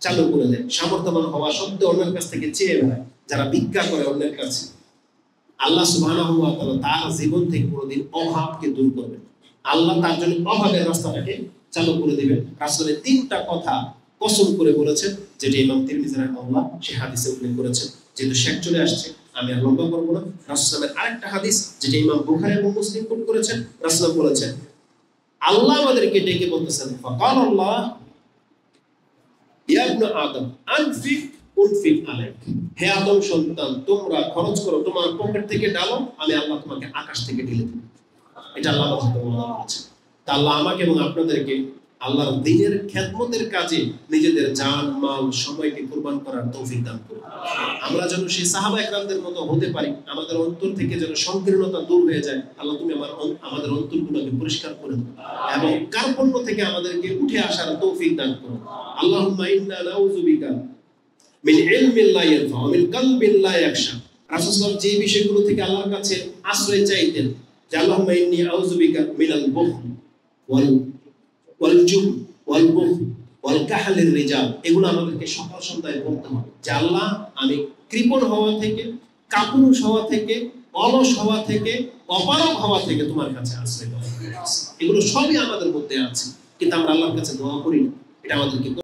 চালু করে দেয়, সামর্থ্যবান হওয়া সত্ত্বেও অন্যের কাছ থেকে চেয়ে বেড়ায়, যারা ভিক্ষা করে অন্যের কাছে, আল্লাহ সুবহানাহু ওয়া তাআলা তার জীবন থেকে কোনোদিন অভাবকে দূর করবেন, আল্লাহ তার জন্য অভাবের রাস্তাটাকে চালু করে দিবেন। রাসূলের 3টা কথা কসম করে বলেছেন, যেটা ইমাম তিরমিজি রাহিমাহুল্লাহ সেই হাদিসে উল্লেখ করেছেন। যেহেতু শেখ চলে আসছে, আমি আর লম্বা করব না। রাসূলের আরেকটা হাদিস যেটা ইমাম বুখারী এবং মুসলিম কোট করেছেন, রাসূল বলেছেন, আল্লাহ আমাদেরকে ডেকে বলতেছেন, ফাকাল আল্লাহ ইয়া ইবনে আদম আনফিক উনফিক আলাইক, হে আদম সন্তান, তোমরা খরচ করো, তোমার পকেট থেকে ডালো, আমি আল্লাহ তোমাকে আকাশ থেকে ঢেলে দেব। এটা আল্লাহ বলেছেন। তা আল্লাহ আমাকে এবং আপনাদেরকে আল্লাহর দ্বীনের খেদমতের কাজে নিজেদের জান মাল সময়কে কুরবান করার তৌফিক দান করুন। আমরা যেন সেই সাহাবা একরামদের মতো হতে পারি, আমাদের অন্তর থেকে যেন সংকীর্ণতা দূর হয়ে যায়। আল্লাহ তুমি আমাদের অন্তরগুলোকে পরিষ্কার করে দাও এবং কার্পণ্য থেকে আমাদেরকে উঠে আসার তৌফিক দান করো। আল্লাহুম্মা ইন্না নাউযু বিকা মিন ইলমিন লা ইয়ানফা ওয়া মিন কলবিন লা ইয়াখশা। রাসূল সাল্লাল্লাহু আলাইহি ওয়াসাল্লাম যে বিষয়গুলো থেকে আল্লাহর কাছে আশ্রয় চাইতেন, যে আল্লাহুম্মা ইন্নী আউযু বিকা মিনাল বুখল ওয়াল জুব ওয়াল বুখল ওয়াল কাহলির রিজাল, এগুলো আমাদেরকে সকাল সন্ধ্যায় বলতে হবে যে আল্লাহ আমি কৃপণ হওয়া থেকে, কাপুরুষ হওয়া থেকে, অলস হওয়া থেকে, অপারগ হওয়া থেকে তোমার কাছে আশ্রয় পাই। এগুলো সবই আমাদের মধ্যে আছে, কিন্তু আমরা আল্লাহর কাছে দোয়া করি না। এটা আমাদেরকে